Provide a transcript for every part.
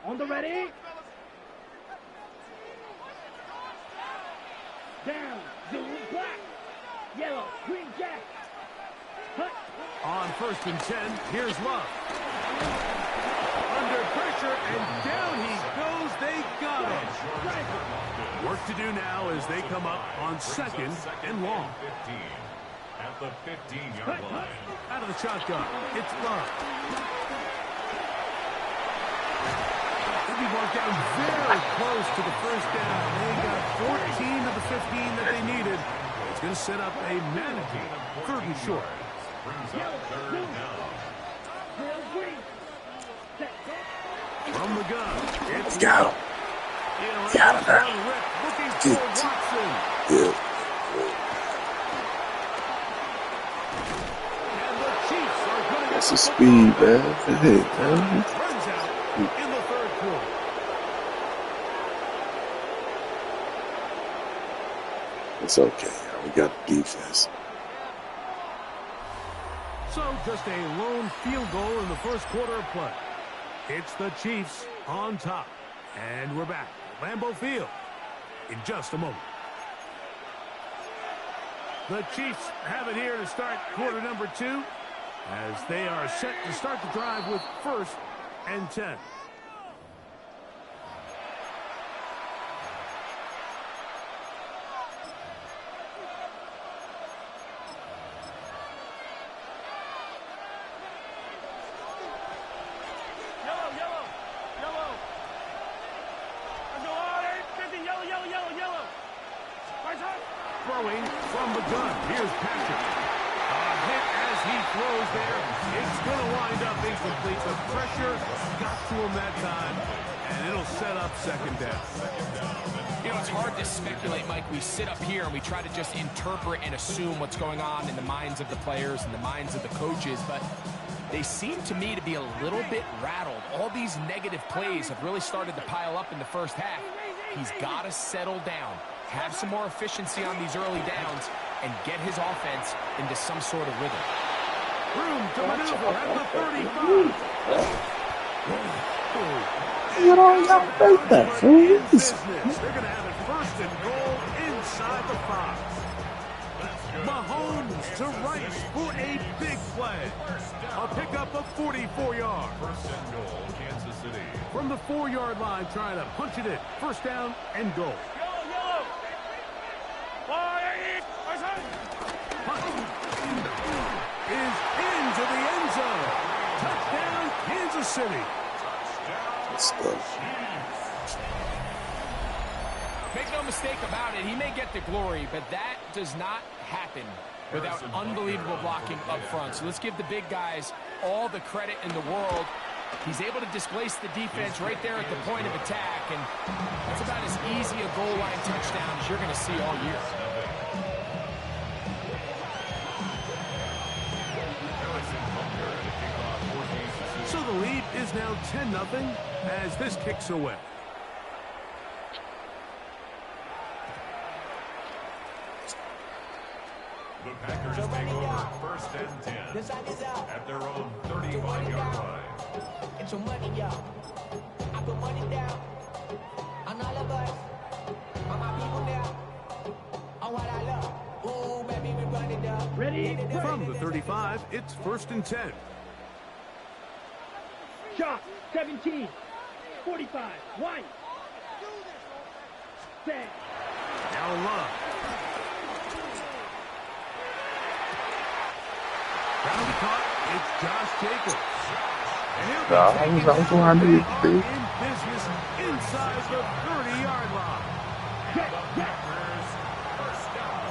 On the ready. Down, blue, black, yellow, green, jack. Hut. On 1st and 10, here's Love. Under pressure, and down he goes. They got him. Work to do now as they come up on 2nd and long. At the 15-yard line. Out of the shotgun, it's Love. They'll be marked down very close to the 1st down. They got 14 of the 15 that they needed. It's going to set up a managing 3rd and short. Brings up 3rd down. From the gun, it's Got him. Got him there. Looking for Watson. Yeah. And the Chiefs are going to That's the speed, man. Hey, man. Runs out in the 3rd quarter. It's okay. We got defense. So just a lone field goal in the 1st quarter of play. It's the Chiefs on top. And we're back at Lambeau Field in just a moment. The Chiefs have it here to start quarter number 2 as they are set to start the drive with 1st and 10. Throwing from the gun. Here's Patrick. A hit as he throws there. It's going to wind up incomplete. The pressure got to him that time, and it'll set up 2nd down. You know, it's hard to speculate, Mike. We sit up here and we try to just interpret and assume what's going on in the minds of the players and the minds of the coaches, but they seem to me to be a little bit rattled. All these negative plays have really started to pile up in the 1st half. He's got to settle down, have some more efficiency on these early downs, and get his offense into some sort of rhythm. Room to maneuver at the 35. You don't got to make that, fool. They're going to have it 1st and goal inside the 5. Mahomes to Rice for a big play. A pickup of 44 yards. 1st and goal, Kansas City. From the 4-yard line, trying to punch it in. 1st down and goal. Is into the end zone. Touchdown, Kansas City. Good stuff. Make no mistake about it, he may get the glory, but that does not happen without unbelievable blocking up front. So let's give the big guys all the credit in the world. He's able to displace the defense right there at the point of attack, and that's about as easy a goal line touchdown as you're going to see all year. So the lead is now 10-0 as this kicks away. The Packers take over 1st and 10 at their own 35-yard line. Get your money, y'all. I put money down on all of us, on my people now, on what I love. Ooh, baby, we run it up. Ready? From the 35, it's 1st and 10. Shot. 17. 45. White. Set. Now Love. Down caught. It's Josh Jacobs. And he'll be taking I'm going to in be business inside the 30-yard line. First down.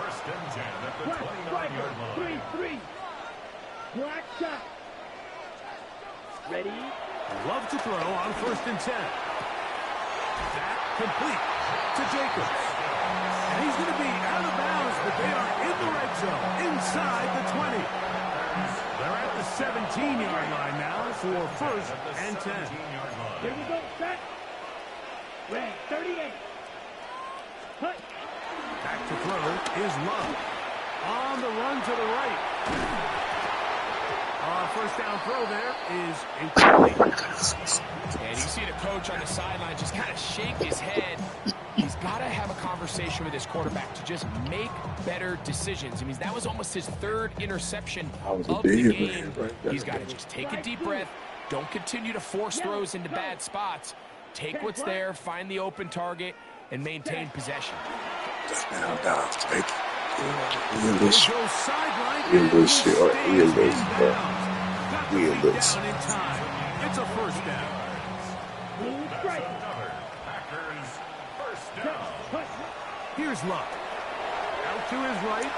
1st and 10 at the 29-yard line. 3-3. Black shot. Ready? Love to throw on 1st and 10. That complete to Jacobs. And he's going to be out of bounds, but they are in the red zone, inside the 20. They're at the 17-yard line now for 1st and 10. Here we go. Set. Red. 38. Hut. Back to throw is Love. On the run to the right. A First down throw there is incomplete. And you see the coach on the sideline just kind of shake his head. He's got to have a conversation with his quarterback to just make better decisions. I mean, that was almost his third interception of the game. He's got to just take a deep breath. Don't continue to force throws into bad spots. Take what's there, find the open target, and maintain possession. It's a first down. Here's Luck. Out to his right.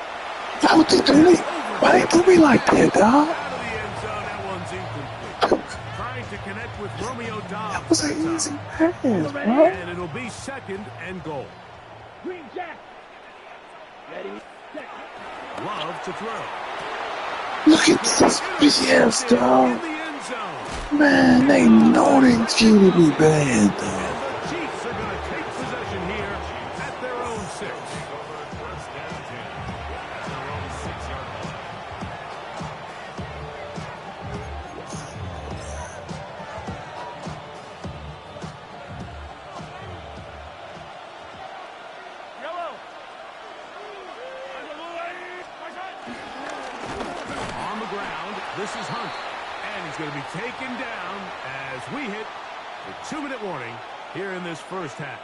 That what they do me? Why they do me like that, dog? Out of the end zone, that one's incomplete. Trying to connect with Romeo Dobbs. That was an easy pass, bro. And it'll be second and goal. Green Jack. Ready, set. Love to throw. Look at this BS, dog. In the end zone. Man, they know they cheated me bad, dog. The Chiefs are going to take possession here at their own 6. On the ground, this is Hunt. And he's going to be taken down as we hit the 2-minute warning here in this first half.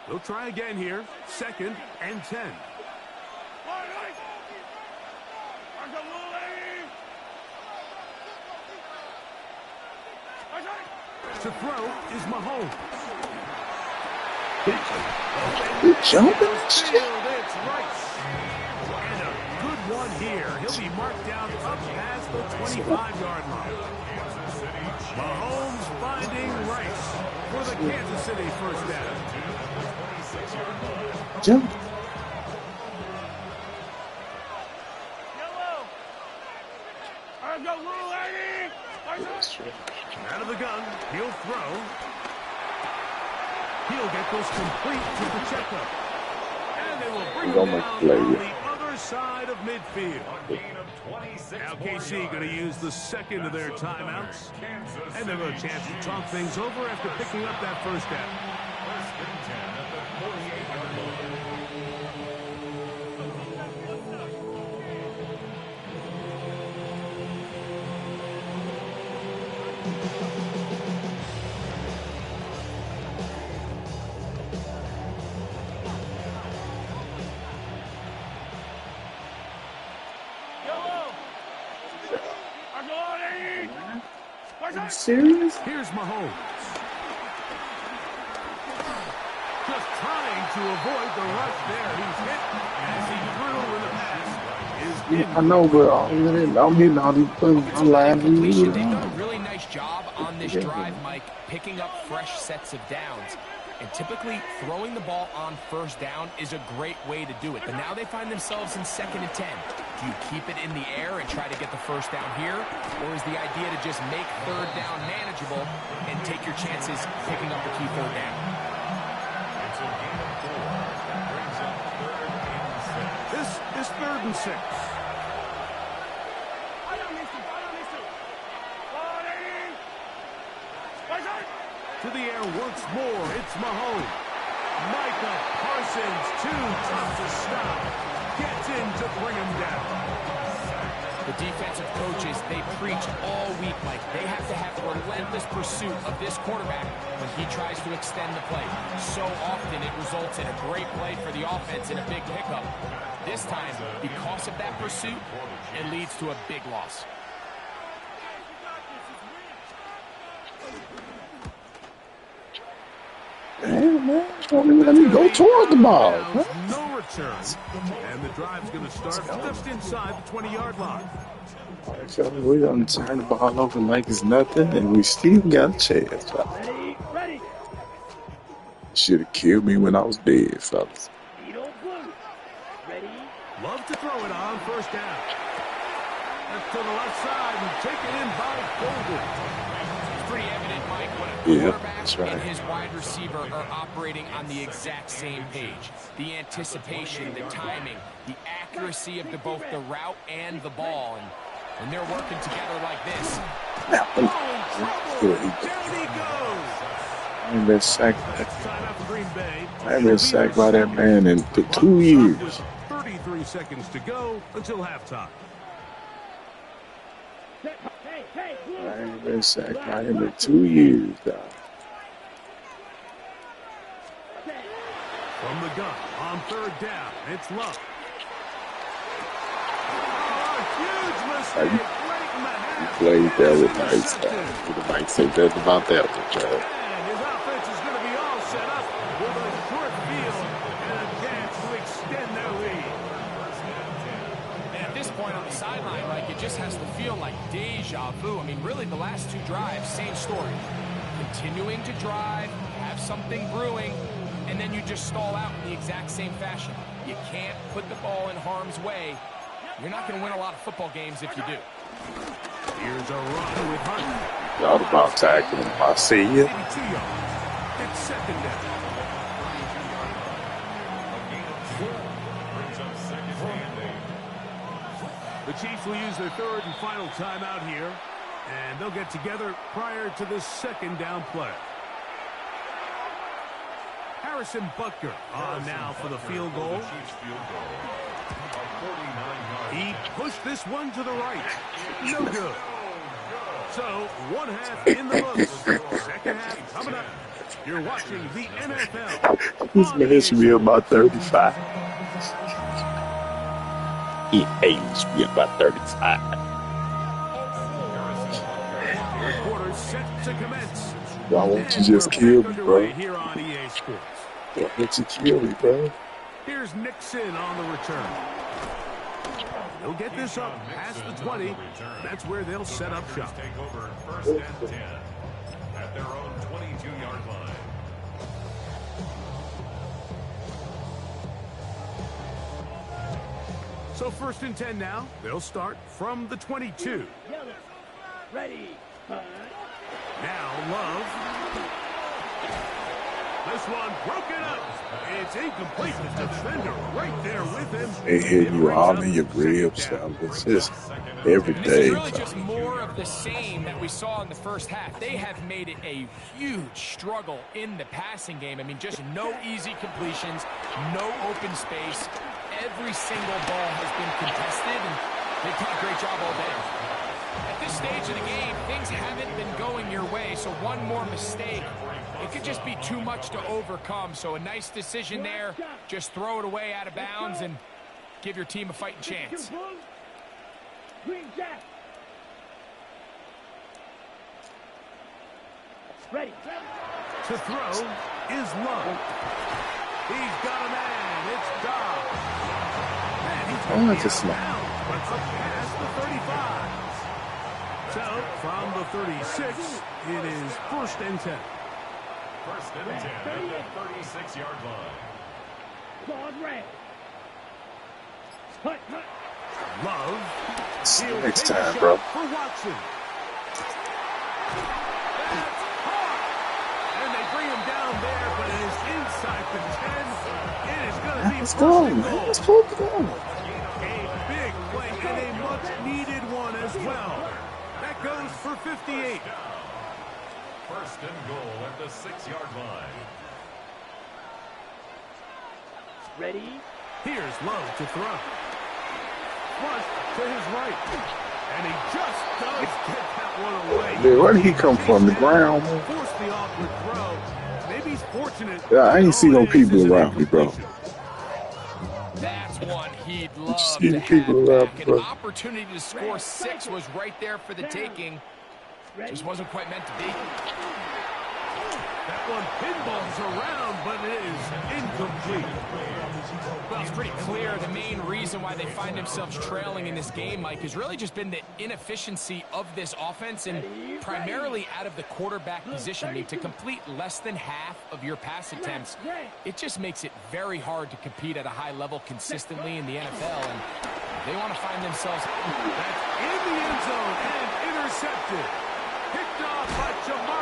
We'll try again here. 2nd and 10. To throw is Mahomes. You jumping? It's Rice. And a good one here. He'll be marked down up past the 25-yard line. Mahomes finding Rice for the Kansas City first down. Jump. Out of the gun, he'll throw. He'll get this complete to Pacheco. And they will bring him down on the other side of midfield. Now KC going to use the second of their timeouts. And they've got a chance to talk things over after picking up that first down. First and 10 at the 48-yard line. Are you serious? Here's Mahomes. Just trying to avoid the rush there. He's hit as he threw in the pass. I know, but I'm hitting all these things. I'm laughing. They've done a really nice job on this drive, Mike, picking up fresh sets of downs. And typically, throwing the ball on first down is a great way to do it. But now they find themselves in 2nd and 10. Do you keep it in the air and try to get the first down here? Or is the idea to just make third down manageable and take your chances picking up the key third down? It's a game of 4. That brings up 3rd and 6. This is 3rd and 6. To the air once more, it's Mahomes. Micah Parsons, too tough to stop. Gets in to bring him down. The defensive coaches, they preach all week, Mike. They have to have relentless pursuit of this quarterback when he tries to extend the play. So often it results in a great play for the offense and a big pickup. This time, because of that pursuit, it leads to a big loss. Damn, man. Let me go toward the ball. Huh? No return. And the drive's going to start just inside the 20-yard line. We done turn the ball over like it's nothing, and we still got a chance. Ready. Should have killed me when I was dead, fellas. Ready. Love to throw it on first down. That's to the left side and taken in by Golden. 3 pretty evident, Mike, when a Yeah, quarterback that's right. and his wide receiver are operating on the exact same page. The anticipation, the timing, the accuracy of both the route and the ball. And when they're working together like this. Down he goes. I ain't been sacked. Timeout for Green Bay. I ain't been sacked by that man in 2 years. 33 seconds to go until halftime. I ain't been sacked by him in 2 years, dog. From the gun on third down, it's Love. Huge mistake. You played that with nice. You might say that about that one, Joe. And his offense is going to be all set up with a short field and a chance to extend their lead. And at this point on the sideline, like, it just has to feel like deja vu. I mean, really, the last two drives, same story. Continuing to drive, have something brewing, and then you just stall out in the exact same fashion. You can't put the ball in harm's way. You're not going to win a lot of football games if you do. Here's a run with Hunt. Y'all about tackling him. I see you. 82 yards. It's second down. The Chiefs will use their third and final timeout here, and they'll get together prior to the second down play. Harrison Butker on now for the field goal. He pushed this one to the right. No good. So, one half in the books. Second half coming up. You're watching the NFL. This man should be about 35. He aged me about 35. Third quarter set to commence. Why won't you just kill me, bro? Here on EA Sports. Why won't you kill me, bro? Here's Nixon on the return. They'll get this up past the 20. That's where they'll set up shop. Take over first and 10 at their own 22-yard line. So first and 10 now. They'll start from the 22. Ready. Now Love. This one broken up. It's incomplete. The defender right there with him. They hit you all in your ribs, fam. It's just every This day. is really just more of the same that we saw in the first half. They have made it a huge struggle in the passing game. I mean, just no easy completions, no open space. Every single ball has been contested, and they've done a great job all day. At this stage of the game, things haven't been going your way, so one more mistake, it could just be too much to overcome. So a nice decision there. Just throw it away out of bounds and give your team a fighting chance. Green Jack. Ready. To throw is Love. He's got a man. It's Dobb. Man, he's Oh, it's a snap. but up past the 35. So from the 36, it is first and 10. First and 10 at the 36-yard line. Guard red. Hut. Love. See you He'll next take a time, shot bro. For Watson. That's hard. And they bring him down there, but it is inside the 10. It is going to be Let's first go, and man. goal. Let's go. A big play and a much-needed one as well. That goes for 58. First and goal at the 6-yard line. Ready. Here's Love to throw. Flush to his right. And he just does get that one away. Man, where did he come from? The ground, man? Force the awkward throw. Maybe he's fortunate. Yeah, I ain't see no All it is people is an around me, bro. incompletion. That's one he'd love See to the people have around, back. An bro. opportunity to score 6 was right there for the taking. Just wasn't quite meant to be. That one pinballs around, but it is incomplete. Well, it's pretty clear the main reason why they find themselves trailing in this game, Mike, has really just been the inefficiency of this offense and primarily out of the quarterback position. I mean, to complete less than half of your pass attempts, it just makes it very hard to compete at a high level consistently in the NFL, and they want to find themselves That's in the end zone and intercepted. Picked off by Jamal.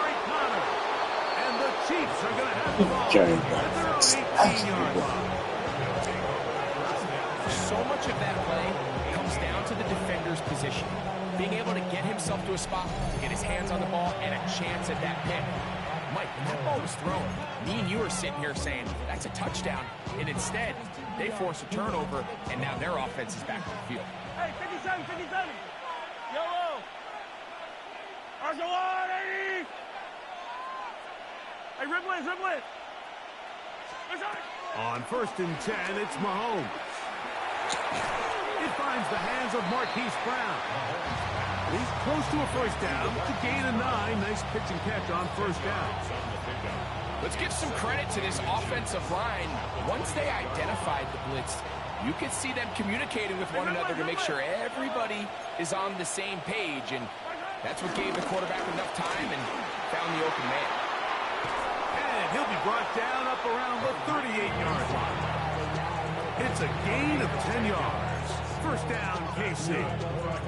Chiefs are going to have the ball Okay. at their own 18-yard line. So much of that play comes down to the defender's position. Being able to get himself to a spot, get his hands on the ball, and a chance at that pick. Mike, when that ball was thrown, me and you are sitting here saying, that's a touchdown. And instead, they force a turnover, and now their offense is back on the field. Hey, 57, 57. Yellow. Arjawani. Hey, Ripley, Ripley. On 1st and 10, it's Mahomes. It finds the hands of Marquise Brown. He's close to a first down to gain a 9. Nice pitch and catch on 1st down. Let's give some credit to this offensive line. Once they identified the blitz, you could see them communicating with one another to make sure everybody is on the same page, and that's what gave the quarterback enough time and found the open man. And he'll be brought down up around the 38-yard line. It's a gain of 10 yards. First down, KC.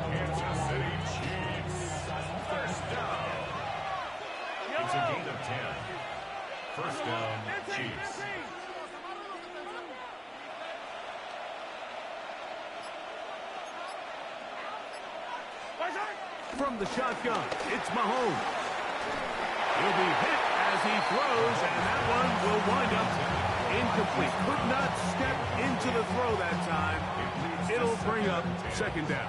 Kansas City Chiefs. First down. It's a gain of 10. First down, Chiefs. From the shotgun, it's Mahomes. He'll be hit as he throws, and that one will wind up incomplete. Could not step into the throw that time. It'll bring up 2nd down.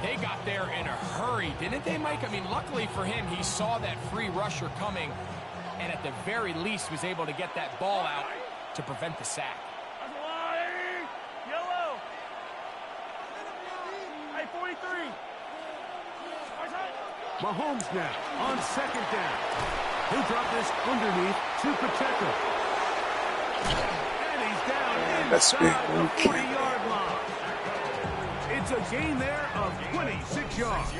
They got there in a hurry, didn't they, Mike? I mean, luckily for him, he saw that free rusher coming, and at the very least was able to get that ball out to prevent the sack. Yellow. Hey, 43. Mahomes now on 2nd down. He'll drop this underneath to Pacheco. And he's down inside the 40-yard line. It's a gain there of 26 yards.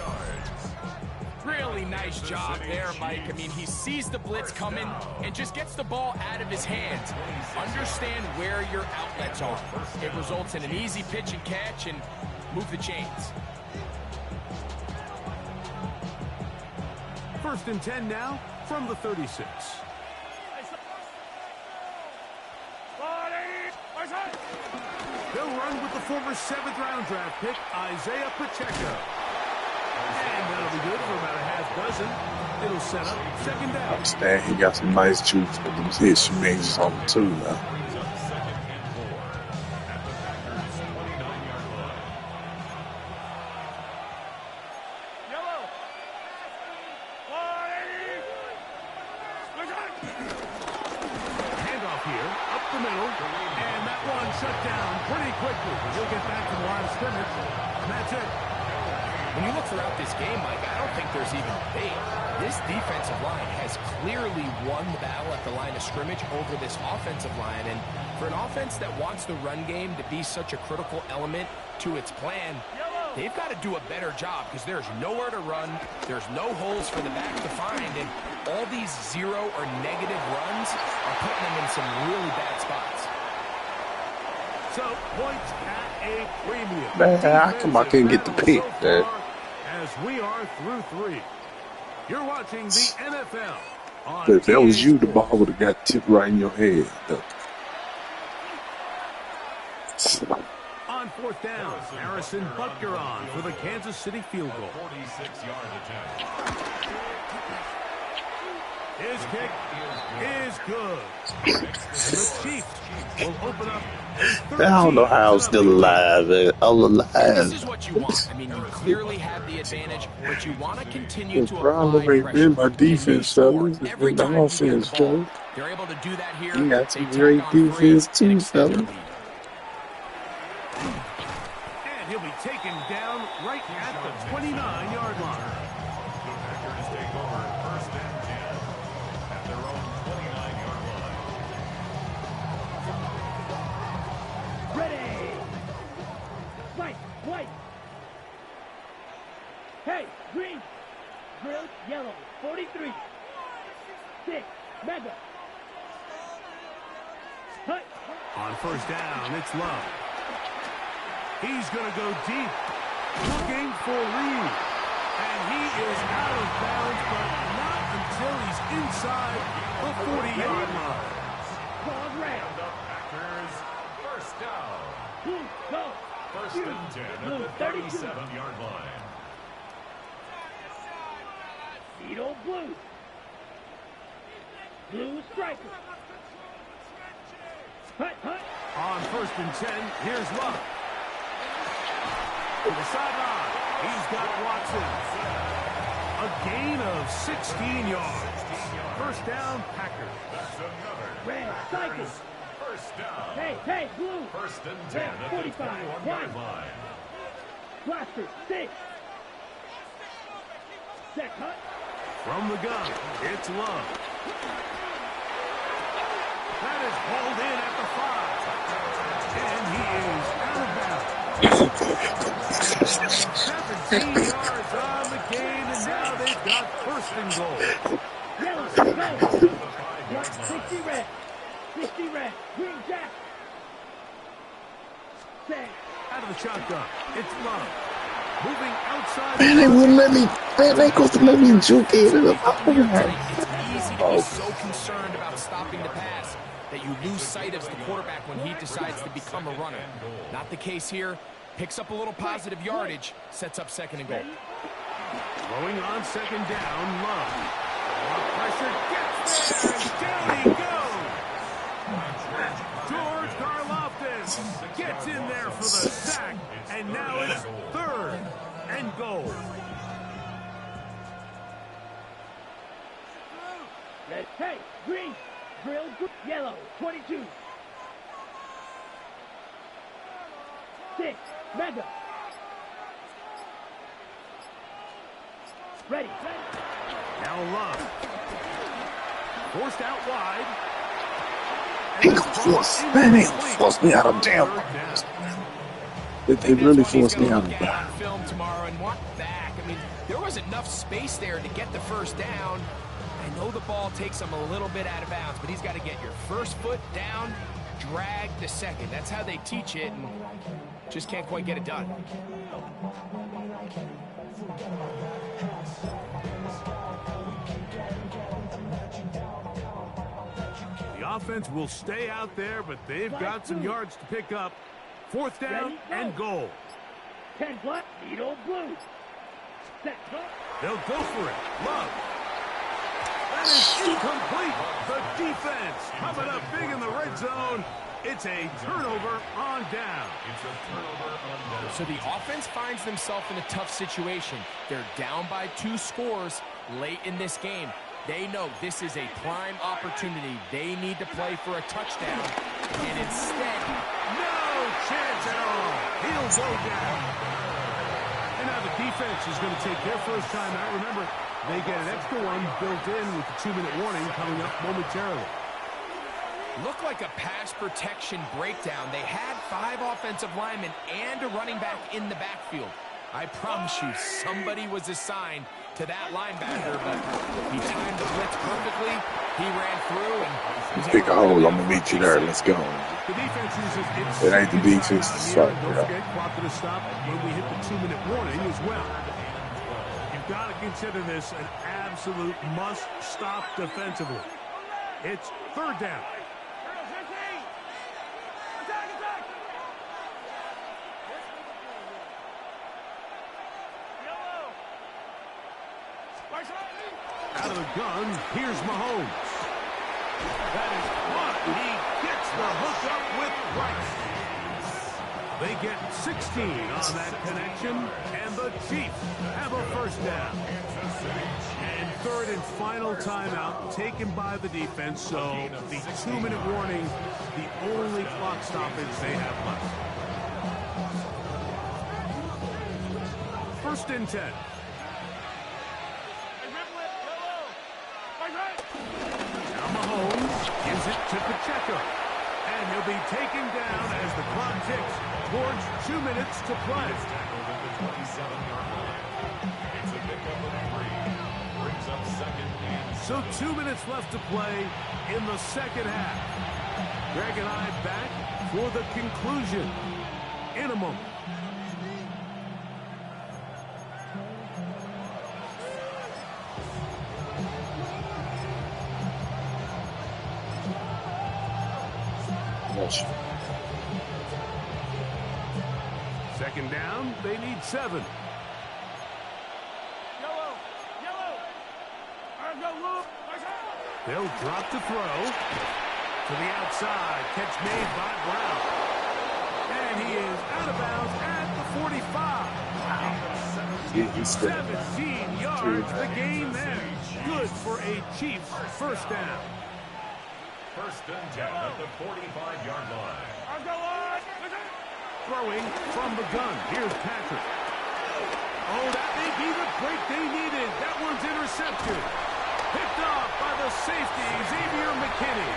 Really nice job there, Mike. I mean, he sees the blitz coming and just gets the ball out of his hands. Understand where your outlets are. It results in an easy pitch and catch and move the chains. 1st and 10 now from the 36. They'll run with the former 7th-round draft pick, Isaiah Pacheco. And that'll be good for about a half dozen. It'll set up 2nd down. I understand he got some nice juice, but them hits you made on him too now. Handoff here, up the middle, and that one shut down pretty quickly. He'll get back to the line of scrimmage, and that's it. When you look throughout this game, Mike, I don't think there's even debate. This defensive line has clearly won the battle at the line of scrimmage over this offensive line. And for an offense that wants the run game to be such a critical element to its plan, they've got to do a better job because there's nowhere to run. There's no holes for the back to find. And all these zero or negative runs are putting them in some really bad spots. So, points at a premium. Man, how come I couldn't get the pick there? As we are through 3. You're watching the NFL on But if that was EA you, the Sports. ball would have got tipped right in your head. On 4th down, Harrison Butker on for the Kansas City field goal. 46-yard attempt. His kick is good. And the Chiefs will open up. I don't know how I'm still alive, man. I'm This alive. is what you want. I mean, you clearly have the advantage, but you want to continue The to problem apply ain't pressure. been my And you defense, score fellas. It's every been the time you get offense, the ball. fellas. They're able to do that here. You got They some tack great on three defense and too, extend their fellas. lead. And he'll be taken down right at the 29-yard line. The Packers take over 1st and 10 at their own 29-yard line. Ready. White, white. Hey, green. Grill, yellow. 43. 6. Mega. Hey. On 1st down, it's Love. He's going to go deep, looking for Reed. And he is out of bounds, but not until he's inside the 40-yard line. Pause round. The Packers, first down. Blue, go. First and 10 at Blue, the 32. 37-yard line. Beetle blue. Blue striker. Hut, hut. On first and 10, here's Love. To the sideline, he's got Watson. A gain of 16 yards. First down, Packers. That's another. Red, cycle. First down. Hey, blue. First and 10 Red, at the 45. 21-yard One. line. Blaster, 6. Set, hut. From the gun, it's Love. That is hauled in at the 5. And he is out of bounds. 17 yards on the game, and now they've got first and goal. Yellow, go. Black, 60 red. 60 red. Green jack. Set. Out of the shotgun, it's Love. Moving outside. Man, they wouldn't let me. Man, they supposed to let me juke in. It's easy to be so concerned about stopping the pass that you lose sight of the quarterback when he decides to become a runner. Not the case here. Picks up a little positive yardage, sets up second and goal. Throwing on second down, Love. Pressure gets there, and down he goes. George Karlaftis gets in there for the sack, and now it's third and goal. Red, hey, green. Grilled, yellow, 22. 6, mega. Ready. Now Love. Forced out wide. They gonna force, man, they gonna force me out of damn. They really forced me out of Get that. on film tomorrow and walk back. I mean, there was enough space there to get the first down. I know the ball takes him a little bit out of bounds, but he's got to get your first foot down, drag the second. That's how they teach it, and just can't quite get it done. The offense will stay out there, but they've got some yards to pick up. Fourth down and goal. 10 black, needle blue. Set, go. They'll go for it. Love. That is incomplete. The defense coming up big in the red zone. It's a turnover on down. It's a turnover on down. So the offense finds themselves in a tough situation. They're down by 2 scores late in this game. They know this is a prime opportunity. They need to play for a touchdown. And instead, No chance at all. He'll go down. And now the defense is going to take their first time out. Remember, they get an extra one built in with the 2-minute warning coming up momentarily. looked like a pass protection breakdown. They had 5 offensive linemen and a running back in the backfield. I promise you, somebody was assigned to that linebacker, but he timed the blitz perfectly. He ran through and Pick a hole. I'm gonna meet you there. Let's go. The defense uses its It ain't the defense. Sorry, Don't bro. forget, clock to stop when we hit the 2-minute warning as well. You've got to consider this an absolute must-stop defensively. It's third down. Out of the gun, here's Mahomes. That is caught. He gets the hook up with Rice. They get 16 on that connection, and the Chiefs have a first down. And third and final timeout taken by the defense, so the 2-minute warning, the only clock stoppage they have left. First and 10. Now Mahomes gives it to Pacheco. And he'll be taken down as the clock ticks towards 2 minutes to play. Tackled at the 27-yard line. It's a pickup of 3. Brings up second and So 2 minutes left to play in the second half. Greg and I back for the conclusion in a moment. Yes. Second down, they need 7. They'll drop to throw. To the outside. Catch made by Brown. And he is out of bounds at the 45. 17 yards, the gain there. Good for a Chiefs first down. First and 10 at the 45-yard line. Throwing from the gun. Here's Patrick. Oh, that may be the break they needed. That one's intercepted. Picked off by the safety, Xavier McKinney.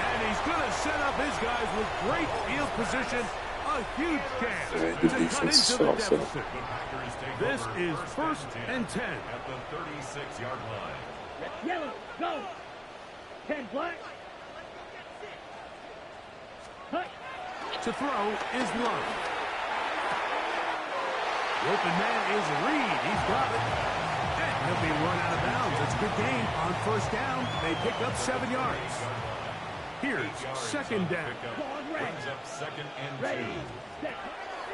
And he's going to set up his guys with great field position. A huge chance to cut into the deficit. This is first and 10. At the 36-yard line. Yellow, go. 10 black. Hut. To throw is Love. The open man is Reed. He's got it. And he'll be run out of bounds. It's a good gain on first down. They pick up 7 yards. Here's second down. Brings up second and 2.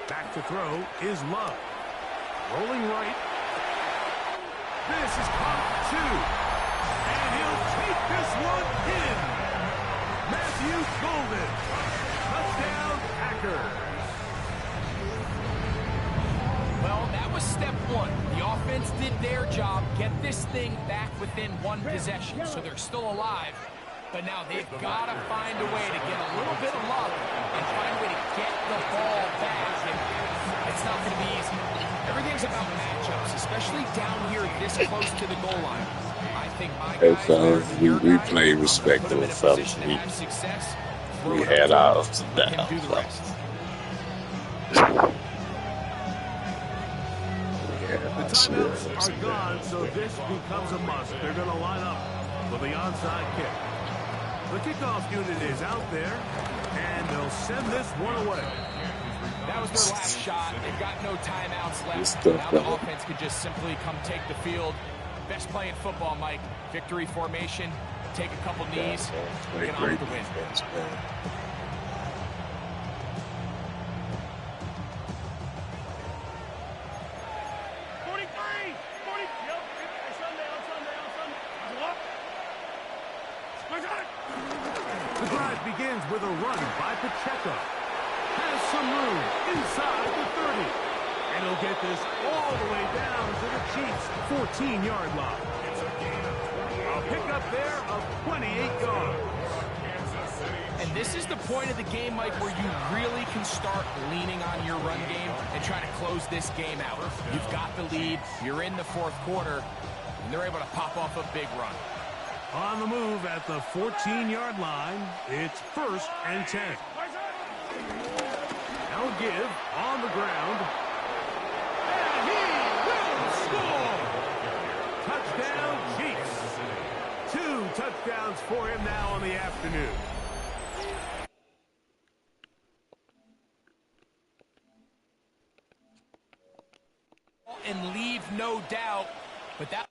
Back to throw is Love. Rolling right. This is caught 2. And he'll take this one in. Matthew Golden. Touchdown, Packers. Well, that was step 1. The offense did their job, get this thing back within 1 possession, so they're still alive. But now they've got to find a way to get a little bit of luck and find a way to get the ball back. And it's not going to be easy. Everything's about matchups, especially down here this close to the goal line. I think my guys are we played respectable, fellas. We had our ups and downs. The timeouts are gone, so this becomes a must. They're going to line up for the onside kick. The kickoff unit is out there, and they'll send this one away. That was their last shot. They've got no timeouts left. Now the offense could just simply come take the field. Best play in football, Mike. Victory formation. Take a couple knees. Get on with the win. 43! 40! Yep. The drive begins with a run by Pacheco. Has some room inside the 30. And he'll get this all the way down to the Chiefs' 14-yard line. A pickup there of 28 yards. And this is the point of the game, Mike, where you really can start leaning on your run game and try to close this game out. You've got the lead. You're in the 4th quarter, and they're able to pop off a big run. On the move at the 14-yard line, it's first and 10. Now give on the ground. And he will score! Touchdown, Chiefs. 2 touchdowns for him now on the afternoon. And leave no doubt, but that...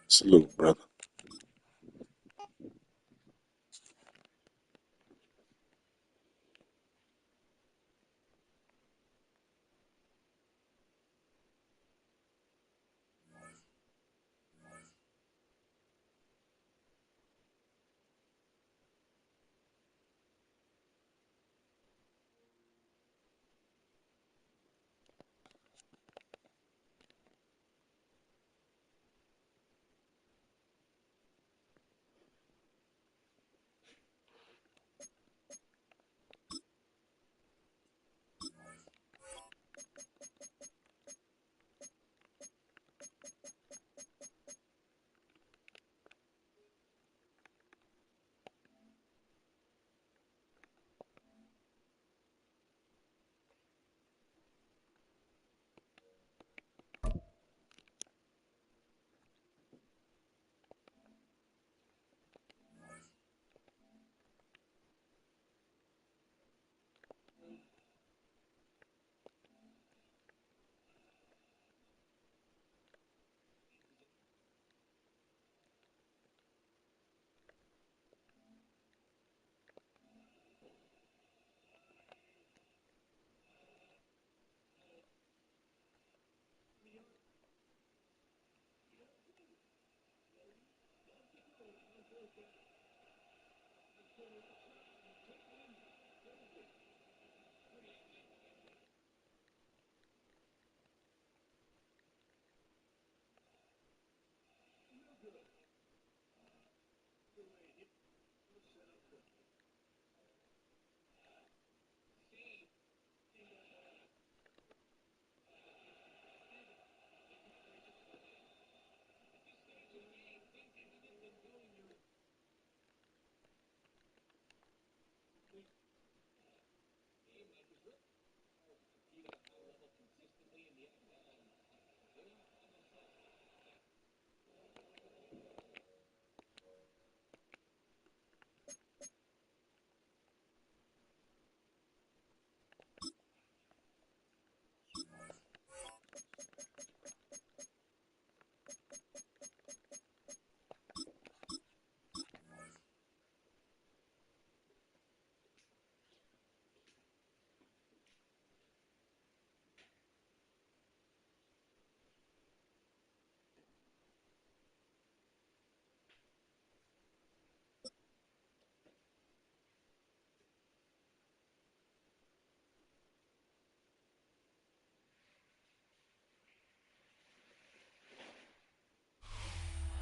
Salute, brother.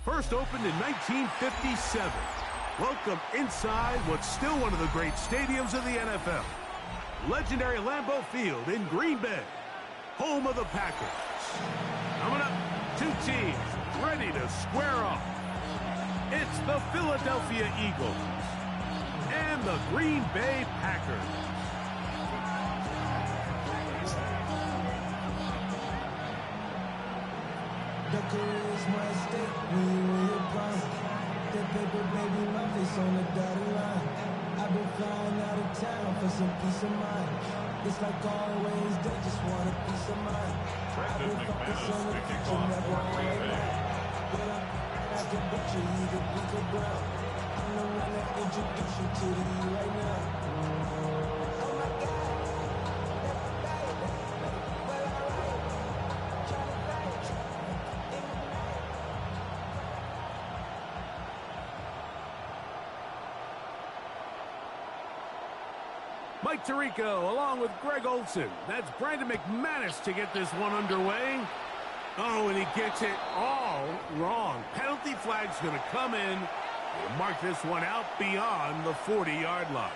First opened in 1957. Welcome inside what's still one of the great stadiums of the NFL. Legendary Lambeau Field in Green Bay, home of the Packers. Coming up, two teams ready to square off. It's the Philadelphia Eagles and the Green Bay Packers. The career is my stake when you in your prime. That paper, baby, my face on the dotted line. I've been flying out of town for some peace of mind. It's like always, they just want a peace of mind. I've been focused on the future, never on right now. But I can bet you either pink or brown. I'm the one that introduced you to the E right now. Oh my God. Mike Tirico along with Greg Olson. That's Brandon McManus to get this one underway. Oh, and he gets it all wrong. Penalty flag's going to come in and mark this one out beyond the 40-yard line.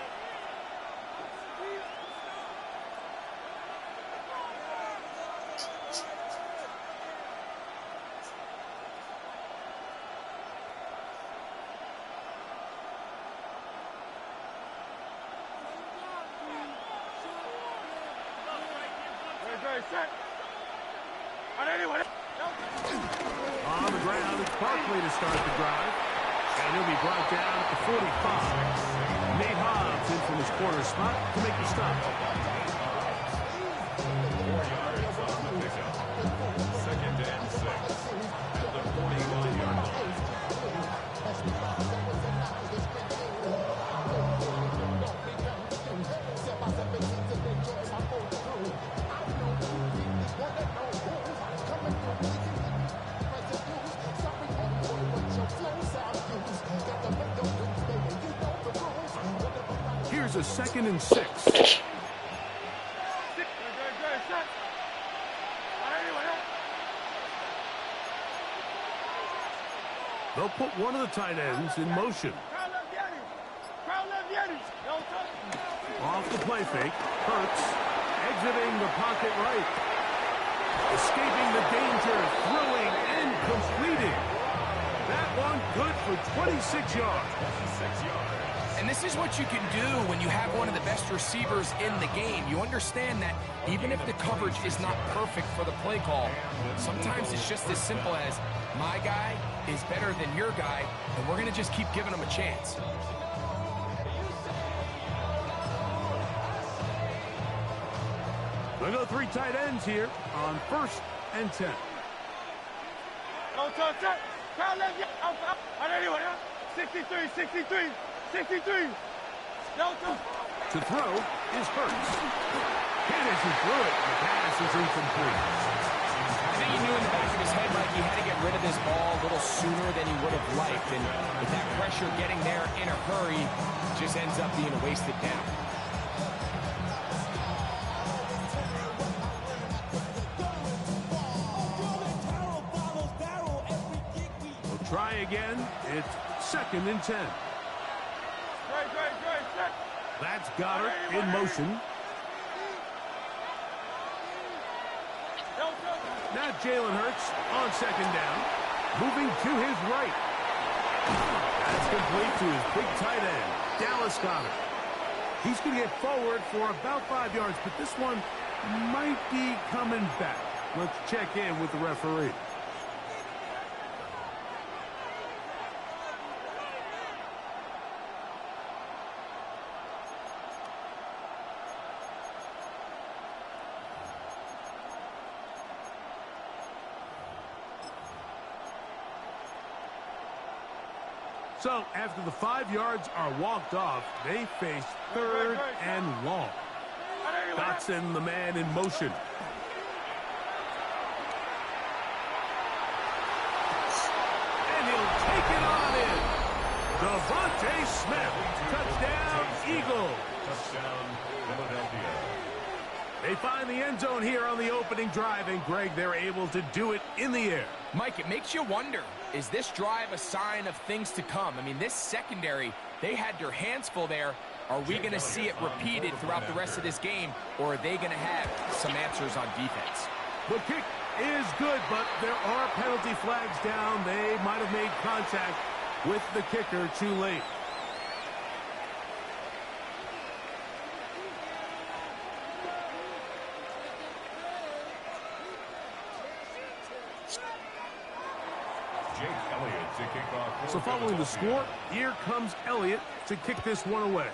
On the ground, it's Barkley to start the drive. And he'll be brought down at the 45. Nate Hobbs in from his corner spot to make the stop. 4 yards on the pickup. 2nd and 6 at the 41-yard line. Here's a 2nd and 6. They'll put one of the tight ends in motion. Off the play fake, Hurts exiting the pocket right. Escaping the danger, throwing and completing. That one good for 26 yards. 6 yards. And this is what you can do when you have one of the best receivers in the game. You understand that even if the coverage is not perfect for the play call, sometimes it's just as simple as my guy is better than your guy, and we're going to just keep giving him a chance. They'll go 3 tight ends here on 1st and 10. To throw is Hurts. Candace threw it. The pass is incomplete. I think he knew in the back of his head, Mike, he had to get rid of this ball a little sooner than he would have liked, and with that pressure getting there in a hurry, just ends up being a wasted down. We'll try again. It's 2nd and 10. That's Goddard in motion. Now Jalen Hurts on 2nd down. Moving to his right. That's complete to his big tight end, Dallas Goddard. He's going to get forward for about 5 yards, but this one might be coming back. Let's check in with the referee. So, after the 5 yards are walked off, they face 3rd and long. Dotson, the man in motion. And he'll take it on in. Devontae Smith, touchdown, Eagles. Touchdown, Philadelphia. They find the end zone here on the opening drive, and Greg, they're able to do it in the air. Mike, it makes you wonder, is this drive a sign of things to come? I mean, this secondary, they had their hands full there. Are we going to see it repeated throughout the rest of this game, or are they going to have some answers on defense? The kick is good, but there are penalty flags down. They might have made contact with the kicker too late. So following the score, here comes Elliott to kick this one away.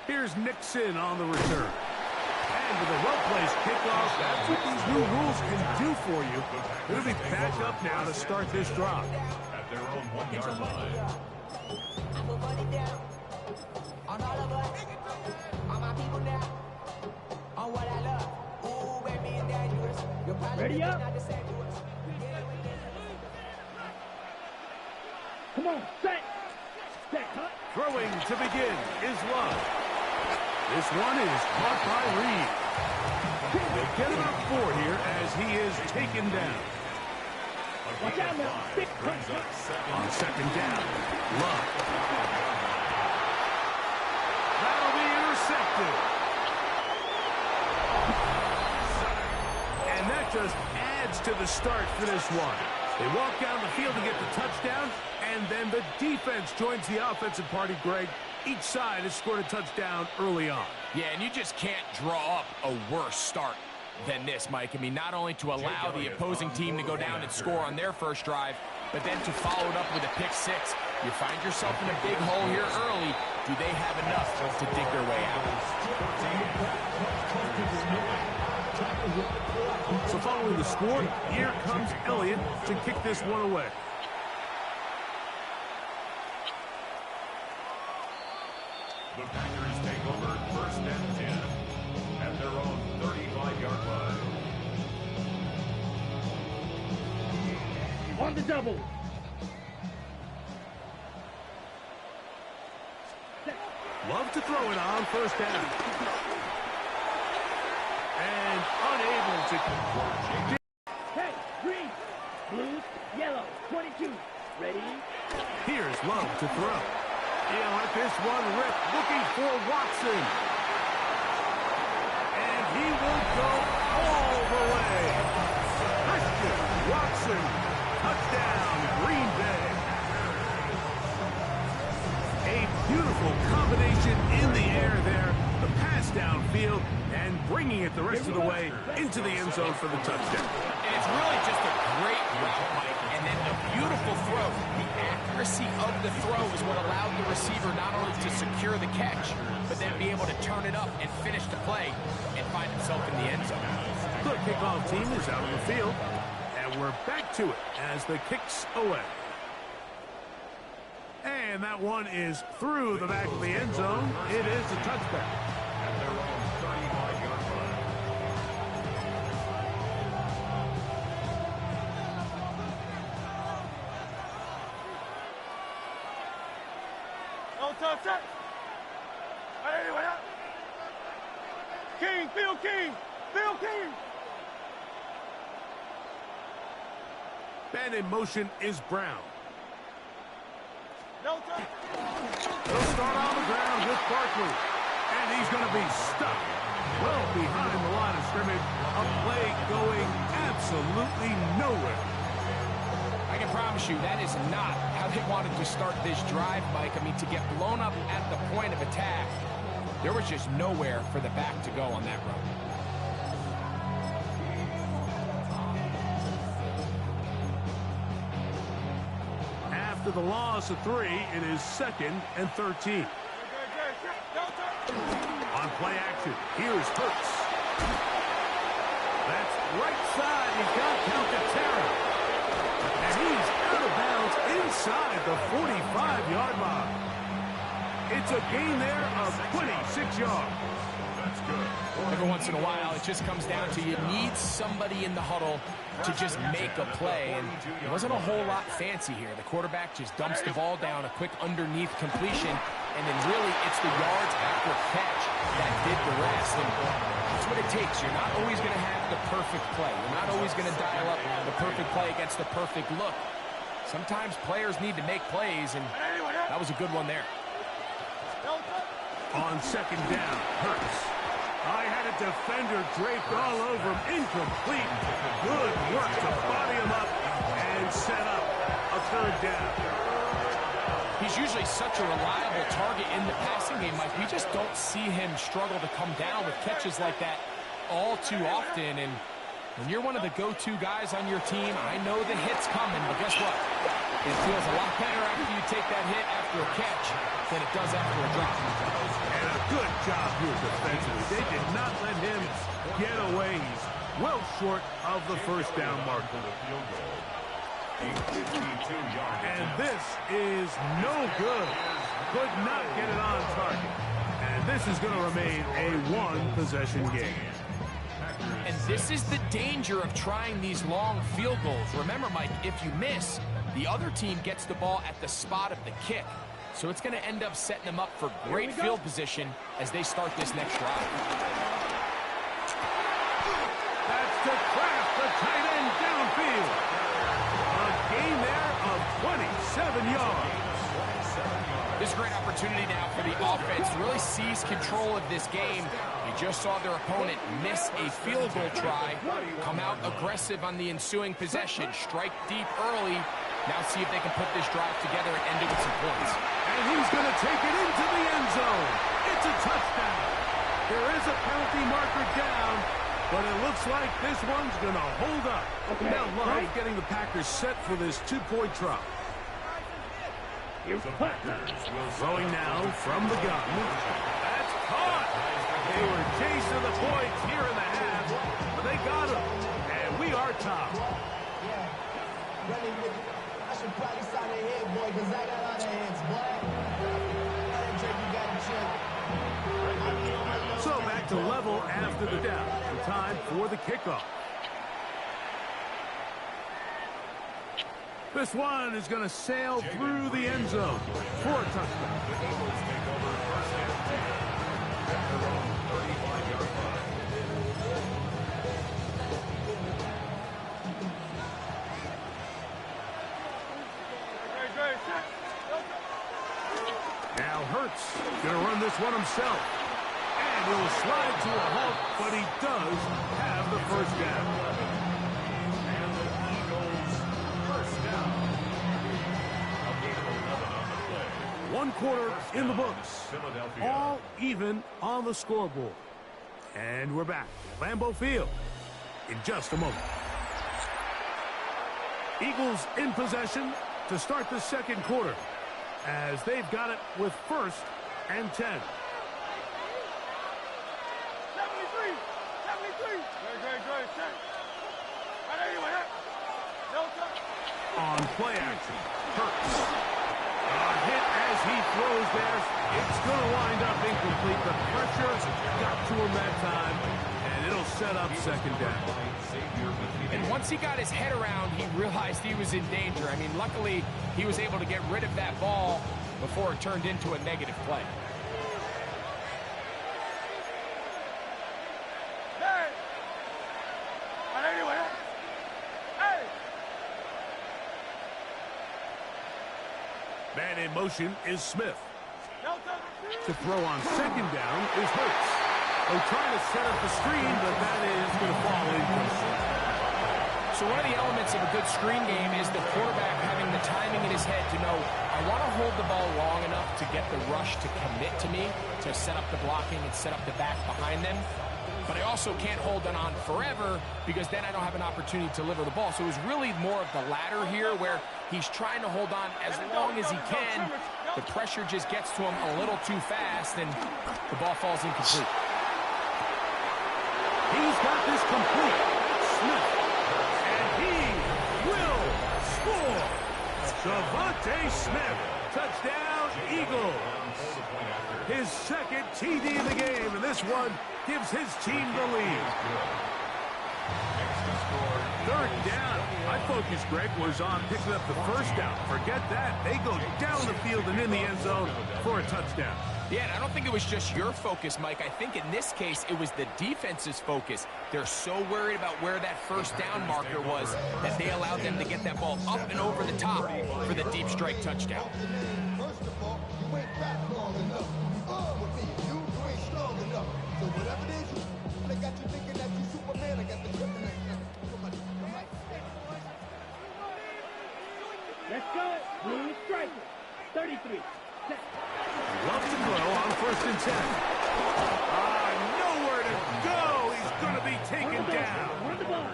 Here's Nixon on the return. And with a well-placed kickoff, that's what these new rules can do for you. It'll be back up now to start this drive. At their own 1-yard line. I put money down on all of us, on my people now, on what I love. Ooh, baby, it's dangerous. You're probably Ready up? not the same to us. Come on, set. Set, cut. Throwing to begin is Love. This one is caught by Reed. They get about 4 here as he is taken down. Watch out now. Stick, cut, cut. On 2nd down, Love. That'll be intercepted. And that just adds to the start for this one. They walk down the field to get the touchdown, and then the defense joins the offensive party, Greg. Each side has scored a touchdown early on. Yeah, and you just can't draw up a worse start than this, Mike. I mean, not only to allow the opposing team to go down and score on their first drive, but then to follow it up with a pick six. You find yourself in a big hole here early. Do they have enough to dig their way out? So following the score, here comes Elliott to kick this one away. The Packers take over 1st and 10 at their own 35-yard line. On the double. Love to throw it on 1st down. And unable to... Hey, green, blue, yellow, 22. Ready? Here's Love to throw. He'll let this one rip, looking for Watson. And he will go all the way. Christian Watson, touchdown, Green Bay. A beautiful combination in the air there. The pass downfield and bringing it the rest of the way into the end zone for the touchdown. And it's really just a great route, Mike, and then a beautiful throw. The accuracy of the throw is what allowed the receiver not only to secure the catch, but then be able to turn it up and finish the play and find himself in the end zone. The kickoff team is out on the field, and we're back to it as the kick's away. And that one is through the back of the end zone. It is a touchback. At their own 35-yard line. King, Phil King, Phil King. And in motion is Brown. No touch. He'll start on the ground with Barkley. And he's going to be stuck well behind the line of scrimmage. A play going absolutely nowhere. I can promise you that is not how they wanted to start this drive, Mike. I mean, to get blown up at the point of attack, there was just nowhere for the back to go on that run. After the loss of 3, it is 2nd and 13. On play action, here's Hurts. That's right side. He's got Calcaterra. And he's out of bounds inside the 45-yard line. It's a gain there of 26 yards. That's good. Every once in a while, it just comes down to you need somebody in the huddle to just make a play. And it wasn't a whole lot fancy here. The quarterback just dumps the ball down, a quick underneath completion, and then really it's the yards after catch that did the rest. And that's what it takes. You're not always going to have the perfect play. You're not always going to dial up the perfect play against the perfect look. Sometimes players need to make plays, and that was a good one there. On 2nd down, Hurts. I had a defender draped all over him. Incomplete. Good work to body him up and set up a 3rd down. He's usually such a reliable target in the passing game, Mike. We just don't see him struggle to come down with catches like that all too often. And when you're one of the go-to guys on your team, I know the hit's coming, but guess what? It feels a lot better after you take that hit after a catch than it does after a drop. And a good job here defensively. They did not let him get away. He's well short of the 1st down marker. And this is no good. Could not get it on target. And this is going to remain a 1-possession game. And this is the danger of trying these long field goals. Remember, Mike, if you miss, the other team gets the ball at the spot of the kick. So it's going to end up setting them up for great field position as they start this next drive. That's to Kraft, the tight end downfield. A gain there of 27 yards. This is a great opportunity now for the offense to really seize control of this game. They just saw their opponent miss a field goal try, come out aggressive on the ensuing possession, strike deep early. Now see if they can put this drive together and end it with some points. And he's going to take it into the end zone. It's a touchdown. There is a penalty marker down, but it looks like this one's going to hold up. Now Love getting the Packers set for this 2-point try. Throwing now from the gun. That's caught. They were chasing the points here in the half, but they got him. And we are top. I should probably sign a hit, boy, because I got other hits, boy. So back to level after the down. Time for the kickoff. This one is going to sail through the end zone for a touchdown. Now Hurts going to run this one himself. And he will slide to a halt, but he does have the 1st down. And the Eagles' 1st down. A gain of 11 on the play. 1 quarter in the books. Philadelphia. All even on the scoreboard. And we're back. Lambeau Field in just a moment. Eagles in possession to start the 2nd quarter, as they've got it with 1st and 10. 73. On play action, Hurts. A hit as he throws there. It's going to wind up incomplete. The pressure got to him that time, and it'll set up 2nd down. And once he got his head around, he realized he was in danger. I mean, luckily, he was able to get rid of that ball before it turned into a negative play. Man in motion is Smith. To throw on second down is Hurts. They're trying to set up the screen, but that is going to fall incomplete. So one of the elements of a good screen game is the quarterback having the timing in his head to know, I want to hold the ball long enough to get the rush to commit to me, to set up the blocking and set up the back behind them. But I also can't hold it on forever because then I don't have an opportunity to deliver the ball. So it was really more of the latter here where he's trying to hold on as long as he can. The pressure just gets to him a little too fast and the ball falls incomplete. He's got this complete. Smith. And he will score. Devontae Smith. Touchdown, Eagles. His second TD in the game, and this one gives his team the lead. Third down. My focus, Greg, was on picking up the first down. Forget that. They go down the field and in the end zone for a touchdown. Yeah, and I don't think it was just your focus, Mike. I think in this case, it was the defense's focus. They're so worried about where that first down marker was that they allowed them to get that ball up and over the top for the deep strike touchdown. First of all, you ain't fat long enough. With me, you ain't strong enough. So whatever it is, they got you thinking that you Superman. I got the kryptonite. Let's go. Blue striker. 33. Set. Loves to throw on first and 10. Nowhere to go. He's going to be taken down. Run the ball.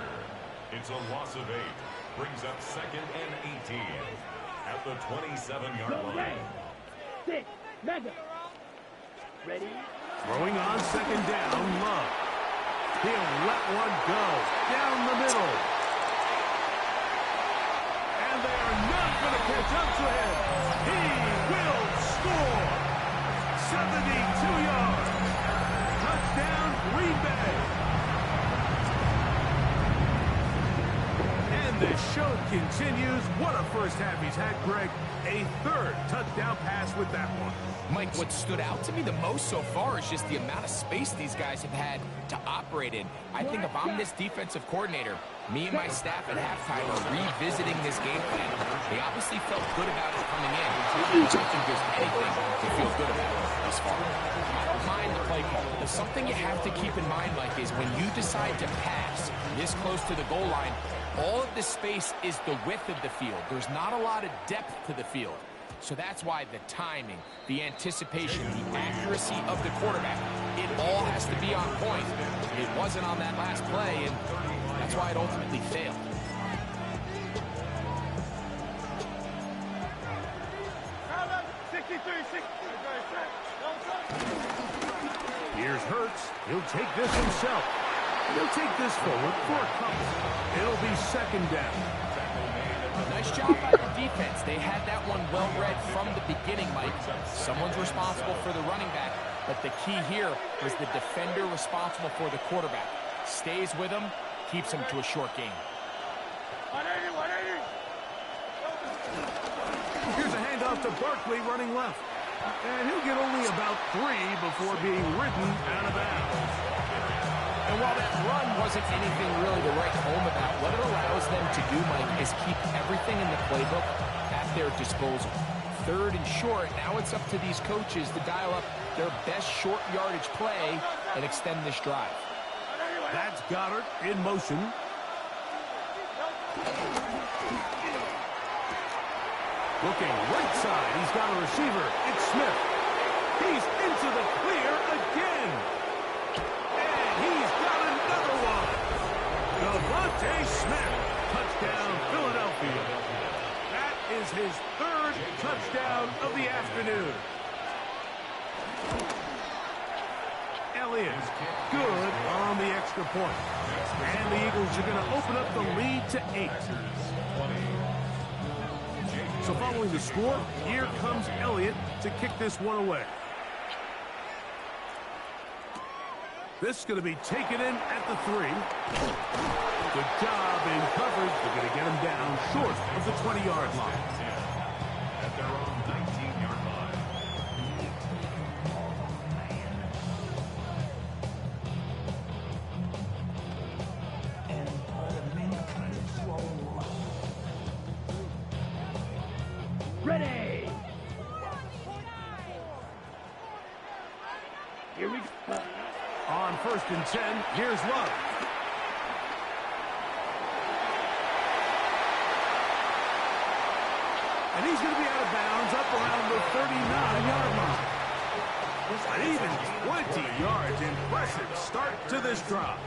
It's a loss of 8. Brings up second and 18 at the 27-yard Go line. red. 6. Mega. Ready? Throwing on second down, Love. He'll let one go down the middle. And they are not going to catch up to him. He will score. 72 yards. Touchdown, Green Bay. And the show continues. What a first half he's had, Greg. A third touchdown pass with that one. Mike, what stood out to me the most so far is just the amount of space these guys have had to operate in. I think if I'm this defensive coordinator, me and my staff at halftime are revisiting this game plan. They obviously felt good about it coming in. I don't think there's anything to feel good about this far. I don't mind the play call. But something you have to keep in mind, Mike, is when you decide to pass this close to the goal line, all of the space is the width of the field. There's not a lot of depth to the field. So that's why the timing, the anticipation, the accuracy of the quarterback, it all has to be on point. It wasn't on that last play, and that's why it ultimately failed. Here's Hurts. He'll take this himself. He'll take this forward for a couple. It'll be second down. Nice job by the defense. They had that one well read from the beginning, Mike. Someone's responsible for the running back, but the key here was the defender responsible for the quarterback. Stays with him, keeps him to a short game. Here's a handoff to Barkley running left. And he'll get only about 3 before being ridden out of bounds. And while that run wasn't anything really to write home about, what it allows them to do, Mike, is keep everything in the playbook at their disposal. Third and short, now it's up to these coaches to dial up their best short yardage play and extend this drive. That's Goddard in motion. Looking right side, he's got a receiver. It's Smith. He's into the clear again. And he's got another one. Devontae Smith. Touchdown, Philadelphia. That is his third touchdown of the afternoon. Elliott, good on the extra point. And the Eagles are going to open up the lead to 8. So following the score, here comes Elliott to kick this one away. This is going to be taken in at the 3. Good job in coverage. They're going to get him down short of the 20-yard line. At their own 19-yard line. Ready. Here we go. On 1st and 10, here's Love. And he's going to be out of bounds up around the 39-yard line. An even 20 yards. Impressive start to this drive.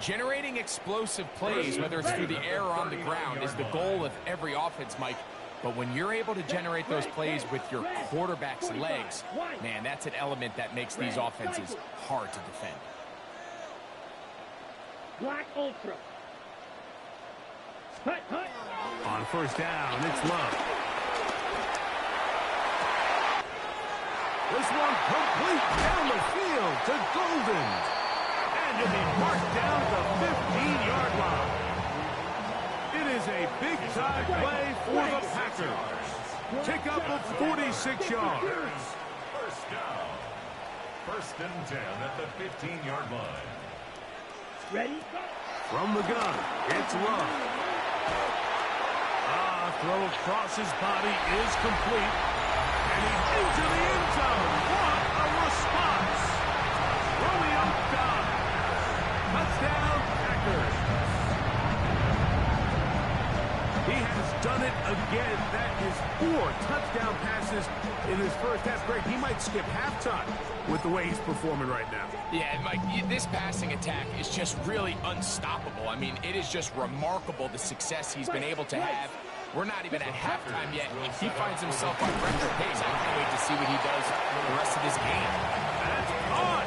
Generating explosive plays, whether it's through the air or on the ground, is the goal of every offense, Mike. But when you're able to generate those plays with your quarterback's legs, man, that's an element that makes these offenses hard to defend. Black Ultra. Hut, hut. On 1st down, it's Love. This one complete down the field to Golden. And he'll be marked down the 15-yard line. It is a big-time play for the Packers. Kick up of 46 yards. First down. 1st and 10 at the 15-yard line. Ready? From the gun, it's Love. Throw across his body is complete. And he's into the end zone. What a response. Romeo Dobbs. Touchdown, Packers. He has done it again. That is 4 touchdown passes in his first half. Greg, he might skip halftime with the way he's performing right now. Yeah, Mike, this passing attack is just really unstoppable. I mean, it is just remarkable the success he's been able to have. We're not even at halftime yet. He finds himself on record pace. I can't wait to see what he does the rest of this game. That's on.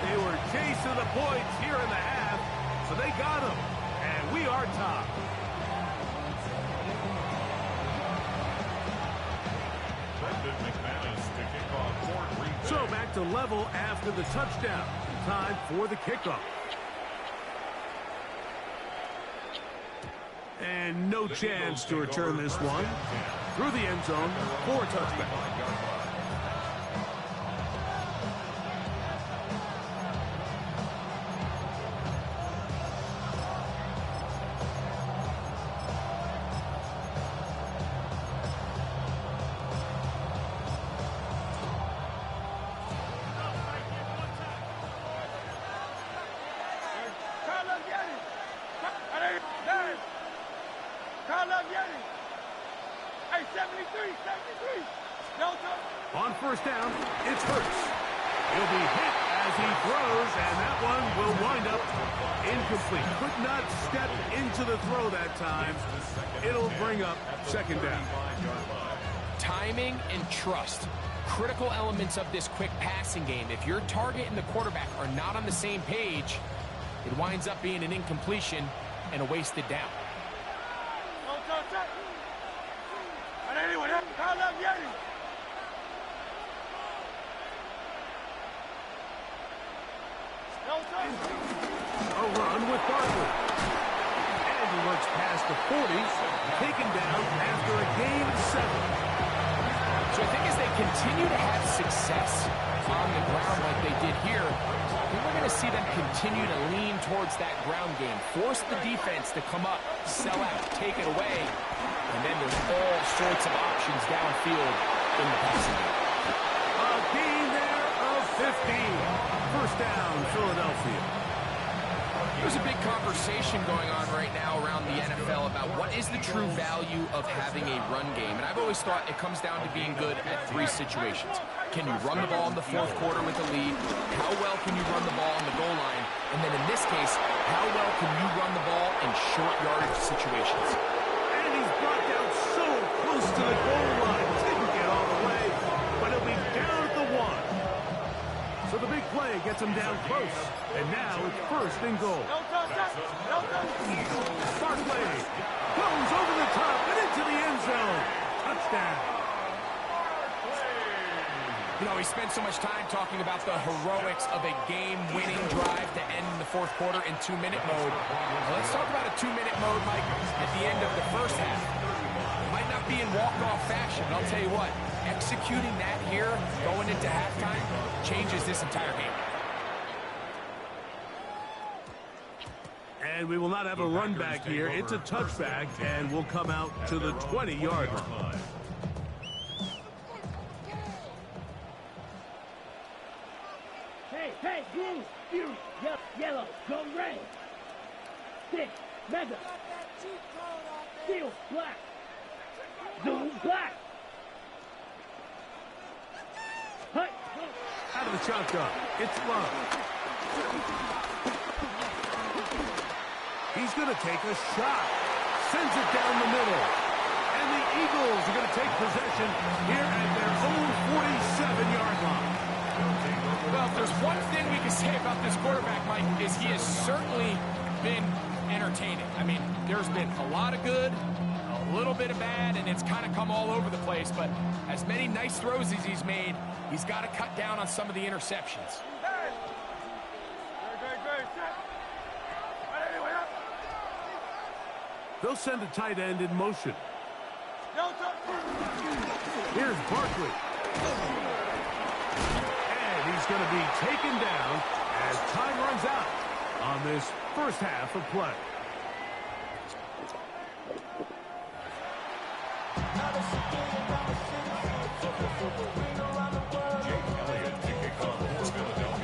They were chasing the points here in the half, so they got him. And we are tied. So back to level after the touchdown. Time for the kickoff. And no chance to return this one through the end zone for a touchback. On 1st down, it's Hurts. He'll be hit as he throws, and that one will wind up incomplete. Could not step into the throw that time. It'll bring up 2nd down. Timing and trust. Critical elements of this quick passing game. If your target and the quarterback are not on the same page, it winds up being an incompletion and a wasted down. A run with Barkley. And he works past the 40s, taken down after a gain of 7. So I think as they continue to have success on the ground like they did here, I think we're going to see them continue to lean towards that ground game. Force the defense to come up, sell out, take it away, and then there's all sorts of options downfield in the passing game. A gain there of 15. 1st down, Philadelphia. There's a big conversation going on right now around the NFL about what is the true value of having a run game. And I've always thought it comes down to being good at 3 situations. Can you run the ball in the 4th quarter with a lead? How well can you run the ball on the goal line? And then in this case, how well can you run the ball in short yardage situations? And he's brought down so close to the goal line. Didn't get all the way, but he'll be down at the 1. So the big play gets him down close. And now it's 1st and goal. Barkley goes over the top and into the end zone. Touchdown. You know, we spent so much time talking about the heroics of a game-winning drive to end the 4th quarter in 2-minute mode. Well, let's talk about a 2-minute mode, Mike, at the end of the 1st half. It might not be in walk-off fashion, but I'll tell you what, executing that here, going into halftime, changes this entire game. And we will not have a run back here. It's a touchback, and we'll come out to the 20-yard line. Hey, blue, fury, yellow, go red. Stick, mega. Steel, black. Zoom, black. Hut, Out of the shotgun, it's Love. He's going to take a shot. Sends it down the middle. And the Eagles are going to take possession here at their own 47-yard line. Well, if there's one thing we can say about this quarterback, Mike, is he has certainly been entertaining. I mean, there's been a lot of good, a little bit of bad, and it's kind of come all over the place. But as many nice throws as he's made, he's got to cut down on some of the interceptions. They'll send a tight end in motion. Here's Barkley. And he's going to be taken down as time runs out on this first half of play.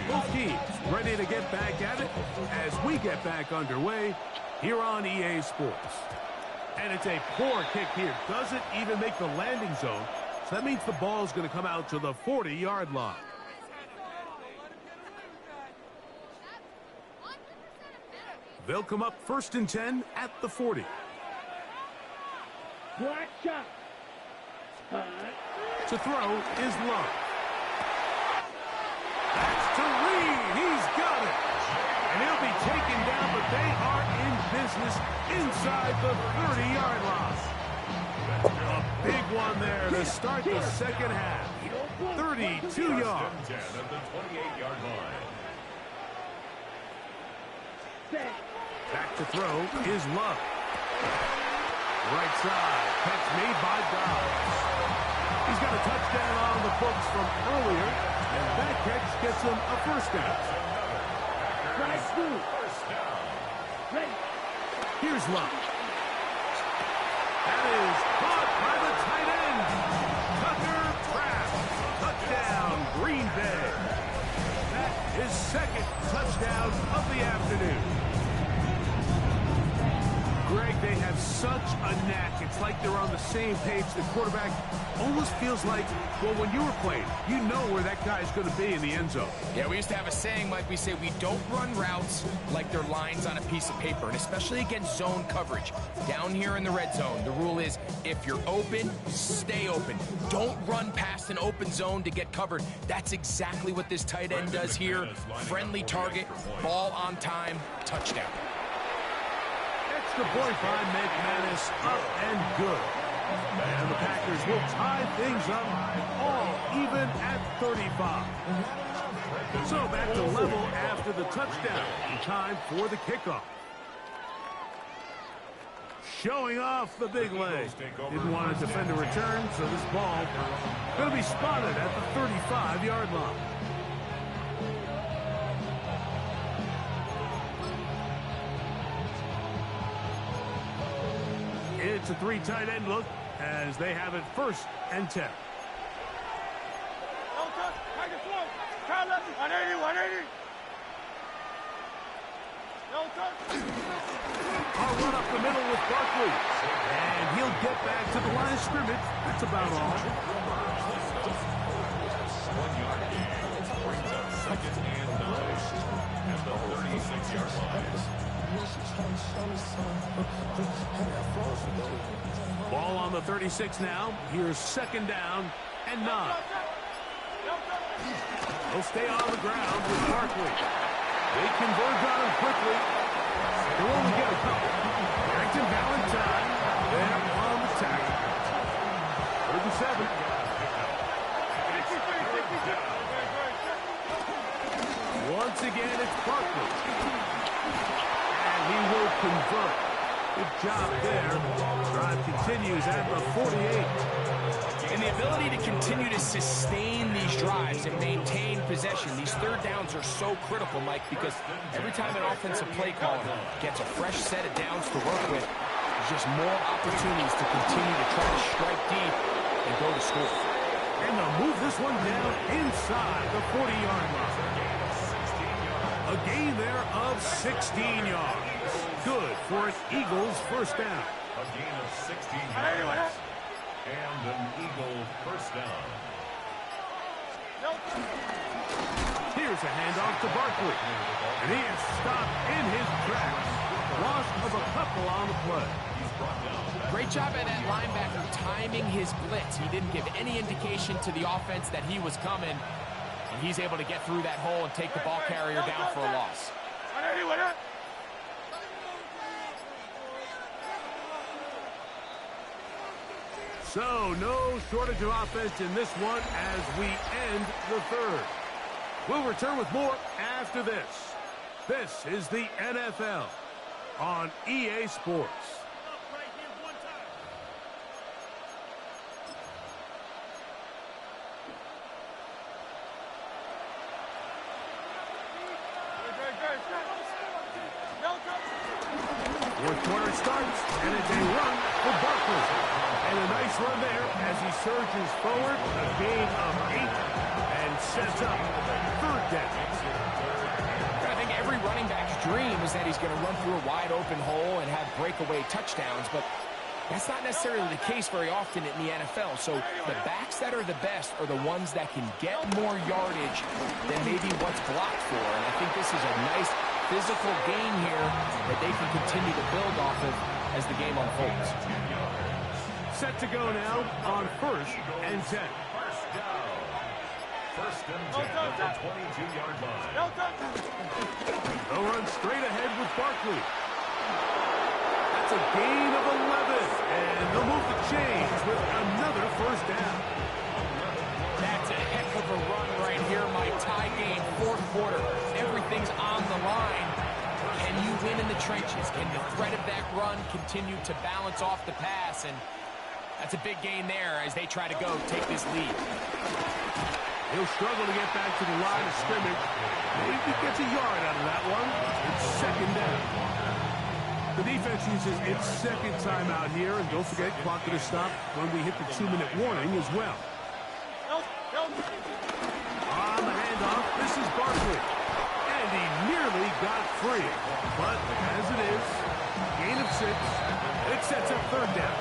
Both teams ready to get back at it as we get back underway here on EA Sports. And it's a poor kick here. Doesn't even make the landing zone. So that means the ball is going to come out to the 40-yard line. They'll come up 1st and 10 at the 40. black shot. To throw is Love. That's to Reed. He's got it. And he'll be taken down, but they are in business inside the 30-yard line. A big one there to start the second half. 32 yards. Back to throw is Love. Right side. Catch made by Dobbs. He's got a touchdown on the books from earlier, and that catch gets him a first down. Here's Love. That is caught by the tight end. Tucker Kraft. Touchdown, Green Bay. That is second touchdown of the afternoon. Greg, they have such a knack. It's like they're on the same page. The quarterback almost feels like, well, when you were playing, you know where that guy's going to be in the end zone. Yeah, we used to have a saying, Mike, we say we don't run routes like they're lines on a piece of paper, and especially against zone coverage. Down here in the red zone, the rule is if you're open, stay open. Don't run past an open zone to get covered. That's exactly what this tight end does here. Friendly target, ball on time, touchdown. Extra point by McManus, up and good. And the Packers will tie things up all even at 35. So back to level after the touchdown. In time for the kickoff. Showing off the big leg. Didn't want to defend a return, so this ball going to be spotted at the 35-yard line. It's a three tight end look as they have it 1st and 10. I'll run up the middle with Barkley. And he'll get back to the line of scrimmage. That's about all. 1 yard gain. Brings up 2nd and 9 at the 36-yard line. Ball on the 36 now. Here's 2nd down and 9. He'll stay on the ground with Barkley. They converge on him quickly. They'll only get a couple. Harrington Valentine there on the tackle. 3rd and 7. Once again, it's Barkley. And he will convert. Good job there. Drive continues at the 48. And the ability to continue to sustain these drives and maintain possession, these third downs are so critical, Mike, because every time an offensive play caller gets a fresh set of downs to work with, there's just more opportunities to continue to try to strike deep and go to score. And they'll move this one down inside the 40-yard line. A gain there of 16 yards. Good for an Eagles first down. A gain of 16 yards. And an Eagle first down. Here's a handoff to Barkley. And he is stopped in his tracks. Loss of a couple on the play. Great job by that linebacker timing his blitz. He didn't give any indication to the offense that he was coming. And he's able to get through that hole and take the ball carrier down for a loss. So, no shortage of offense in this one as we end the third. We'll return with more after this. This is the NFL on EA Sports. Fourth quarter starts, and it's a run for Barkley. And a nice run there as he surges forward, a gain of 8, and sets up third down. I think every running back's dream is that he's going to run through a wide open hole and have breakaway touchdowns, but that's not necessarily the case very often in the NFL. So the backs that are the best are the ones that can get more yardage than maybe what's blocked for. And I think this is a nice physical gain here that they can continue to build off of as the game unfolds. Set to go now on 1st and 10. First down. First and 10 at the 22-yard line. They'll run straight ahead with Barkley. That's a gain of 11. And they'll move the chains with another first down. That's a heck of a run right here, Mike. Tie game, fourth quarter. Everything's on the line. Can you win in the trenches? Can the threat of that run continue to balance off the pass? And that's a big gain there as they try to go take this lead. He'll struggle to get back to the line of scrimmage. Maybe he gets a yard out of that one. It's second down. The defense uses its second timeout here, and don't forget, clock to stop when we hit the 2-minute warning as well. On the handoff, this is Barkley. And he nearly got free. But as it is, gain of 6, it sets up third down.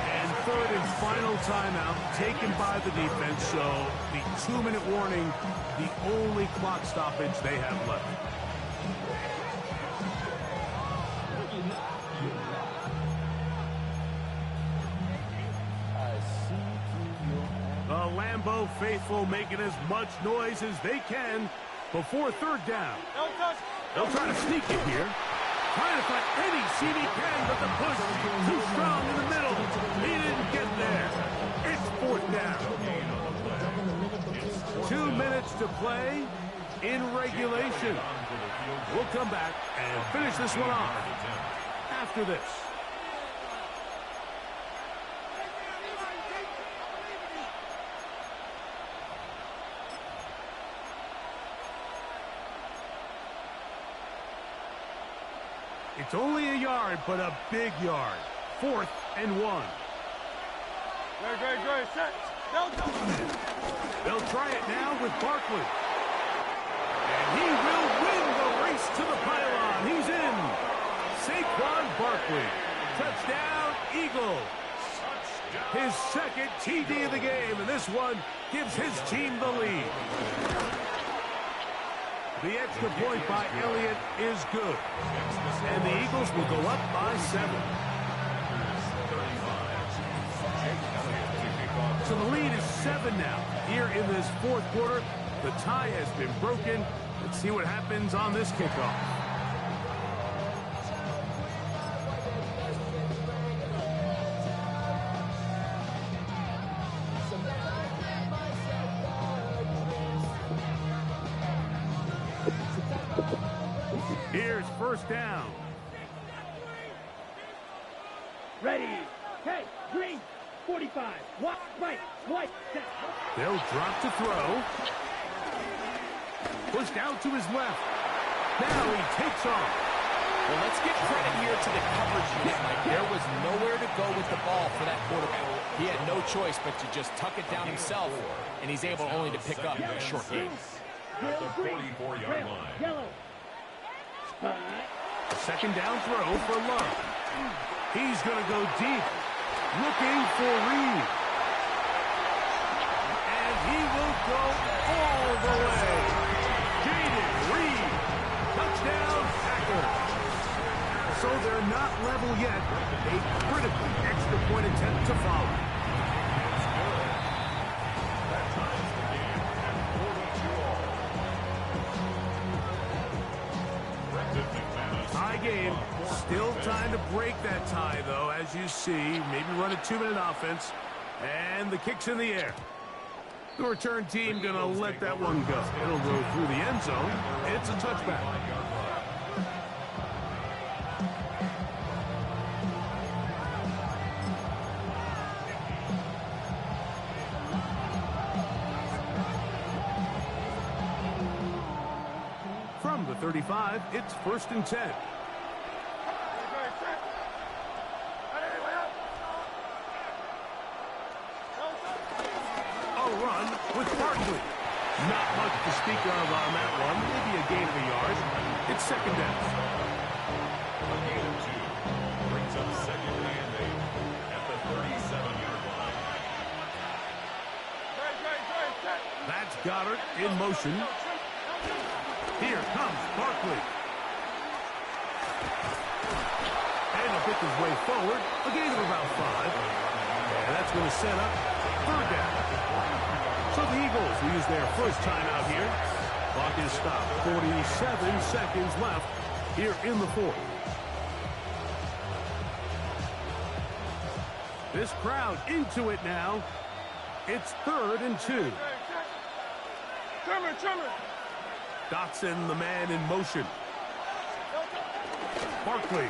And third and final timeout taken by the defense, so the 2-minute warning, the only clock stoppage they have left. The Lambeau faithful making as much noise as they can before third down. They'll try to sneak it here. Trying to find any seam he can, but the push too strong in the middle. He didn't get there. It's fourth down. 2 minutes to play in regulation. We'll come back and finish this one off after this. It's only a yard, but a big yard. 4th and 1. They'll try it now with Barkley. And he will win the race to the pylon. He's in. Saquon Barkley. Touchdown, Eagles. His second TD of the game, and this one gives his team the lead. The extra point by Elliott is good. And the Eagles will go up by 7. So the lead is 7 now. Here in this fourth quarter, the tie has been broken. Let's see what happens on this kickoff. Here's first down. Ready. Hey, green. 45. White. They'll drop to throw. Pushed out to his left. Now he takes off. Well, let's give credit here to the coverage unit, Mike. There was nowhere to go with the ball for that quarterback. He had no choice but to just tuck it down himself, and he's able only to pick up a short gain. At the 44-yard line. Yellow. Second down throw for Love. He's going to go deep, looking for Reed. And he will go all the way. Jaden Reed, touchdown Packers. So they're not level yet. A critical extra point attempt to follow. That ties the game at 42 all. Brendan McManus. Tie game. Still time to break that tie, though, as you see. Maybe run a 2-minute offense. And the kick's in the air. The return team going to let that one go. It'll go through the end zone. It's a touchback. From the 35, it's 1st and 10. Run with Barkley. Not much to speak of on that one. Maybe a gain of a yard. It's second down. A gain of 2 brings up second and 8 at the 37-yard line. That's Goddard in motion. Here comes Barkley. And he'll pick his way forward. A gain of about 5. And that's going to set up third down. So the Eagles will use their first timeout here. Clock is stopped. 47 seconds left here in the fourth. This crowd into it now. It's 3rd and 2. Dotson, the man in motion. Barkley.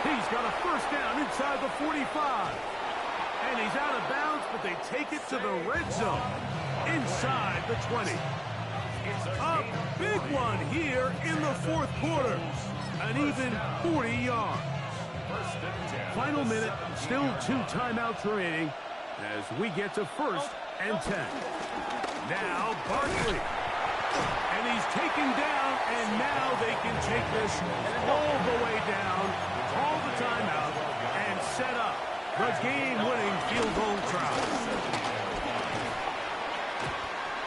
He's got a first down inside the 45. And he's out of bounds, but they take it to the red zone inside the 20. A big one here in the fourth quarter. An even 40 yards. Final minute, still 2 timeouts remaining as we get to 1st and 10. Now Barkley. And he's taken down, and now they can take this all the way down, call the timeout, and set up the game-winning field goal try.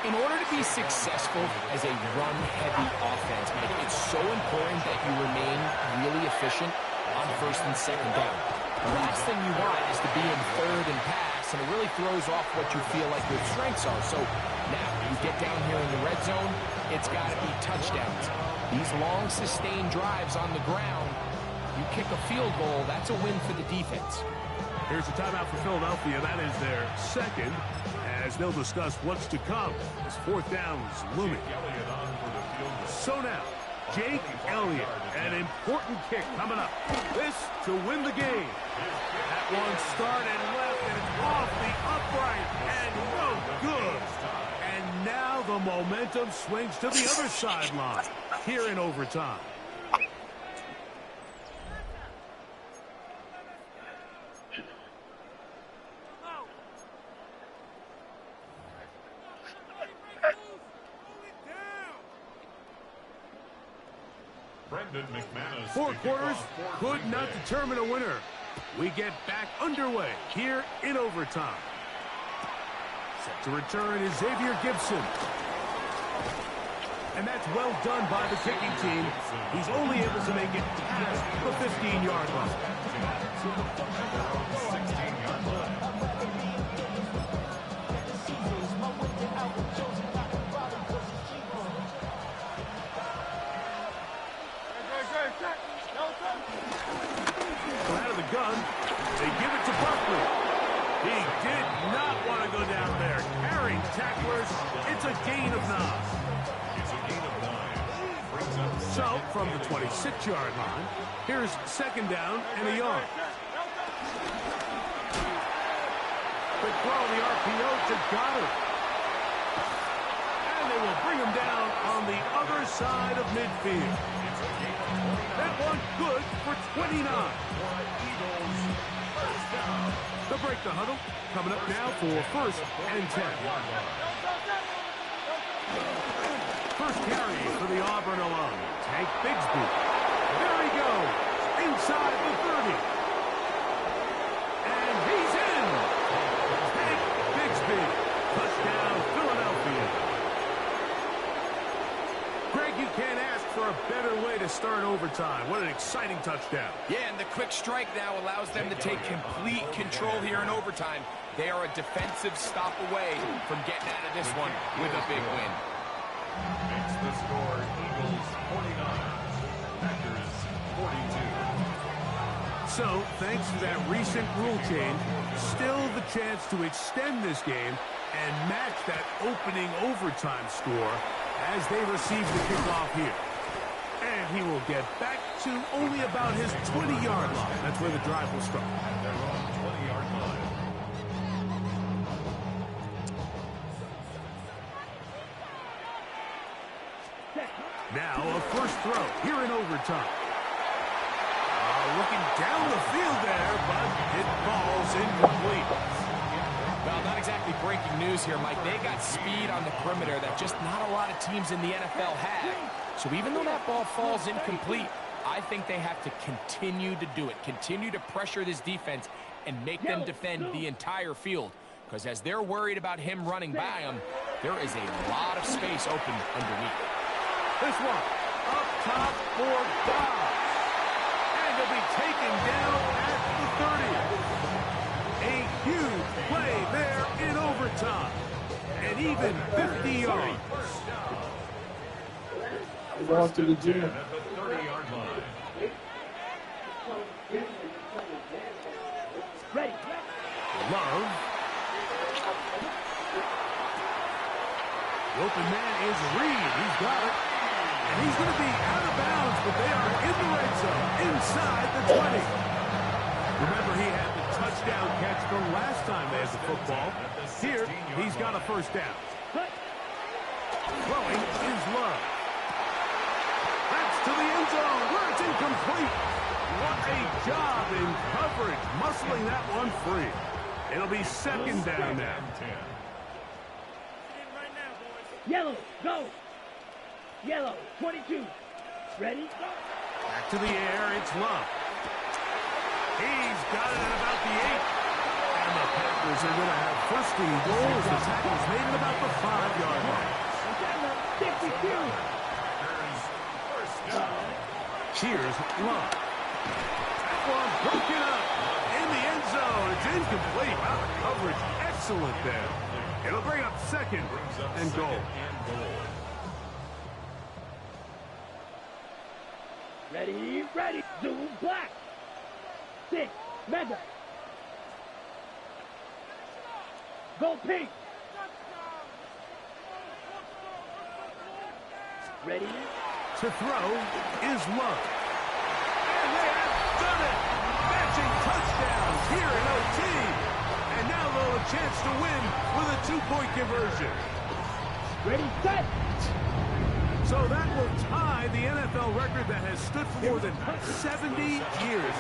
In order to be successful as a run-heavy offense, Mike, it's so important that you remain really efficient on 1st and 2nd down. The last thing you want is to be in 3rd and pass, and it really throws off what you feel like your strengths are. So now you get down here in the red zone, it's got to be touchdowns. These long, sustained drives on the ground, you kick a field goal, that's a win for the defense. Here's a timeout for Philadelphia. That is their second, as they'll discuss what's to come as 4th down is looming. So now, Jake Elliott, an important kick coming up. This to win the game. That one started left and off the upright and no good. And now the momentum swings to the other sideline here in overtime. Brendan McManus. 4 quarters could not determine a winner. We get back underway here in overtime. Set to return is Xavier Gibson. And that's well done by the kicking team. He's only able to make it past the 15-yard line. 16-yard line. Out of the gun, they give it to Barkley. He did not want to go down there. Carrying tacklers, it's a gain of 9. It's a gain of 9. Brings So, from the 26-yard line, here's second down and a yard. Quick throw, the RPO to Goddard. And they will bring him down on the other side of midfield. That one good for 29. They'll break the huddle. Coming up now for first and 10. First carry for the Auburn alum, Tank Bigsby. There he goes, inside the 30. And he's in. Tank Bigsby, touchdown Philadelphia. Greg, you can't ask for a better way to start overtime. What an exciting touchdown. Yeah, and the quick strike now allows them to take complete control here in overtime. They are a defensive stop away from getting out of this one with a big win. Makes the score Eagles 49, Packers 42. So, thanks to that recent rule change, still the chance to extend this game and match that opening overtime score as they receive the kickoff here. And he will get back to only about his 20-yard line. That's where the drive will start. At their own 20-yard line. Now a first throw here in overtime. Looking down the field there, but it falls incomplete. Well, not exactly breaking news here, Mike. They got speed on the perimeter that just not a lot of teams in the NFL have. So even though that ball falls incomplete, I think they have to continue to do it, continue to pressure this defense and make them defend the entire field. Because as they're worried about him running by them, there is a lot of space open underneath. This one up top for Dobbs. And he'll be taken down at the 30. A huge play there in overtime. And even 50 yards. Going to the gym. At the 30-yard line. Ready. Love. The open man is Reed. He's got it. And he's going to be out of bounds, but they are in the red zone, inside the 20. Remember, he had the touchdown catch the last time they had the football. Here, he's got a first down. Throwing is Love. That's to the end zone, where it's incomplete. What a job in coverage, muscling that one free. It'll be second down now. Yellow, go. Yellow, 22. Ready? Go. Back to the air, it's Love. He's got it at about the 8. And the Packers are going to have first and goal as the tackle's made at about the 5-yard line. 52. Here's Love. That one broken up in the end zone. It's incomplete. Wow, the coverage excellent there. It'll bring up second and goal. Ready, ready. Zoom black. 6. Mega. Go pink. Ready. To throw is Love. And they have done it. Matching touchdowns here in OT. And now they'll have a chance to win with a 2-point conversion. Ready, set. So that will tie the NFL record that has stood for more than 70 years.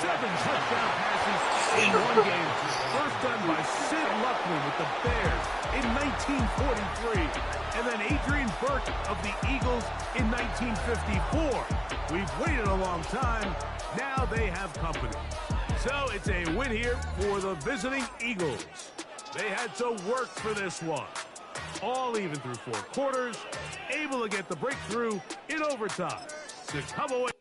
7 touchdown passes in one game. First done by Sid Luckman with the Bears in 1943. And then Adrian Burke of the Eagles in 1954. We've waited a long time. Now they have company. So it's a win here for the visiting Eagles. They had to work for this one. All even through 4 quarters, able to get the breakthrough in overtime to come away.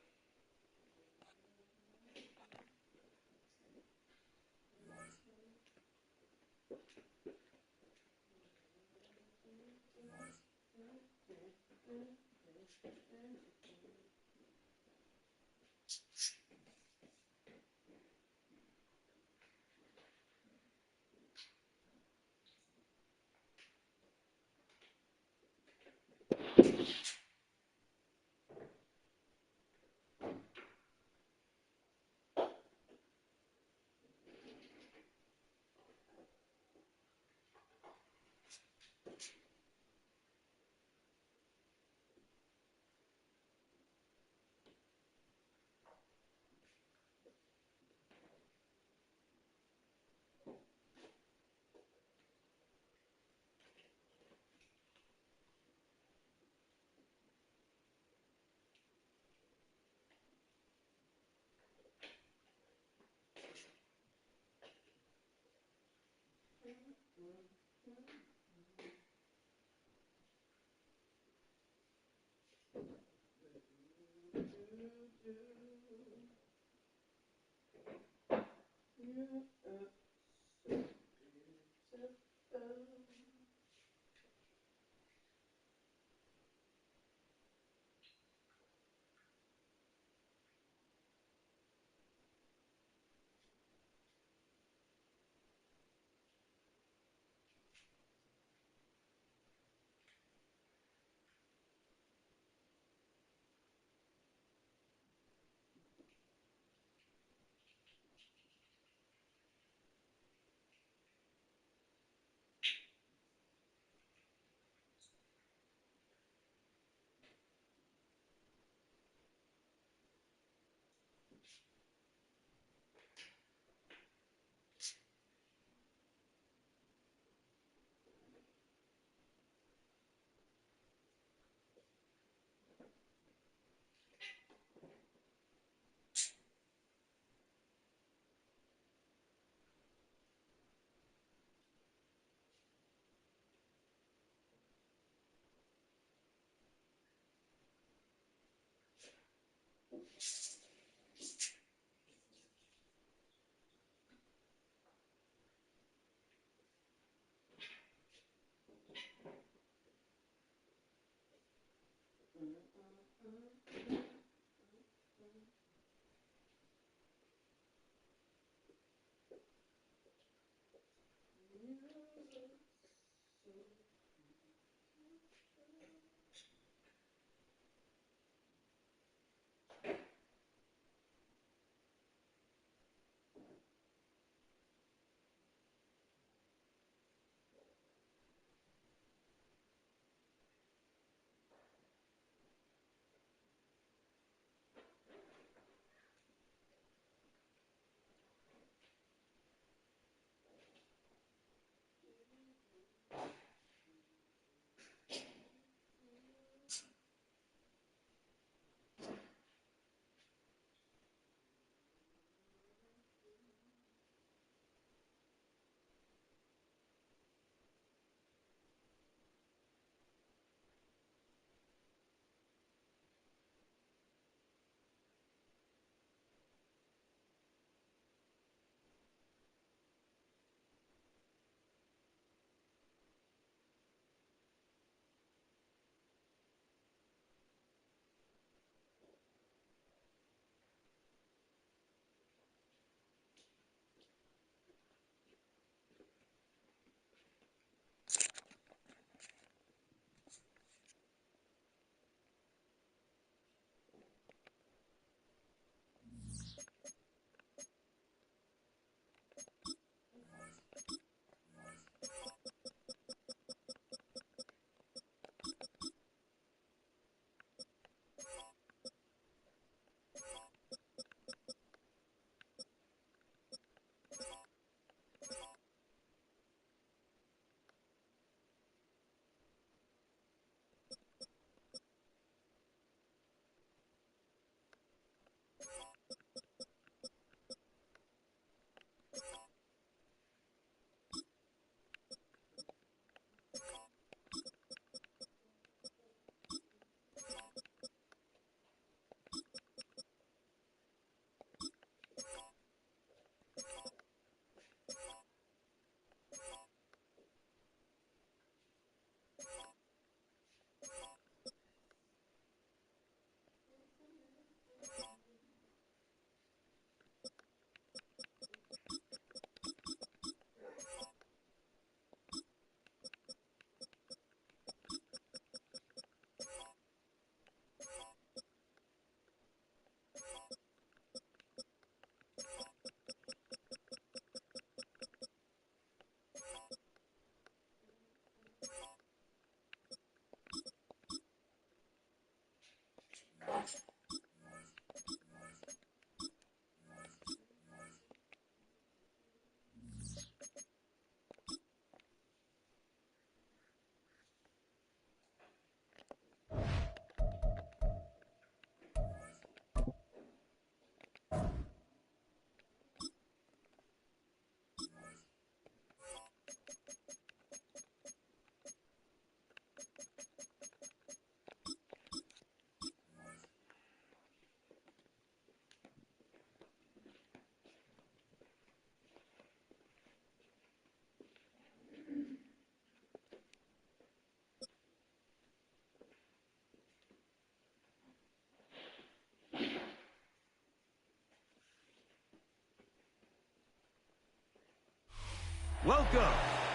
Welcome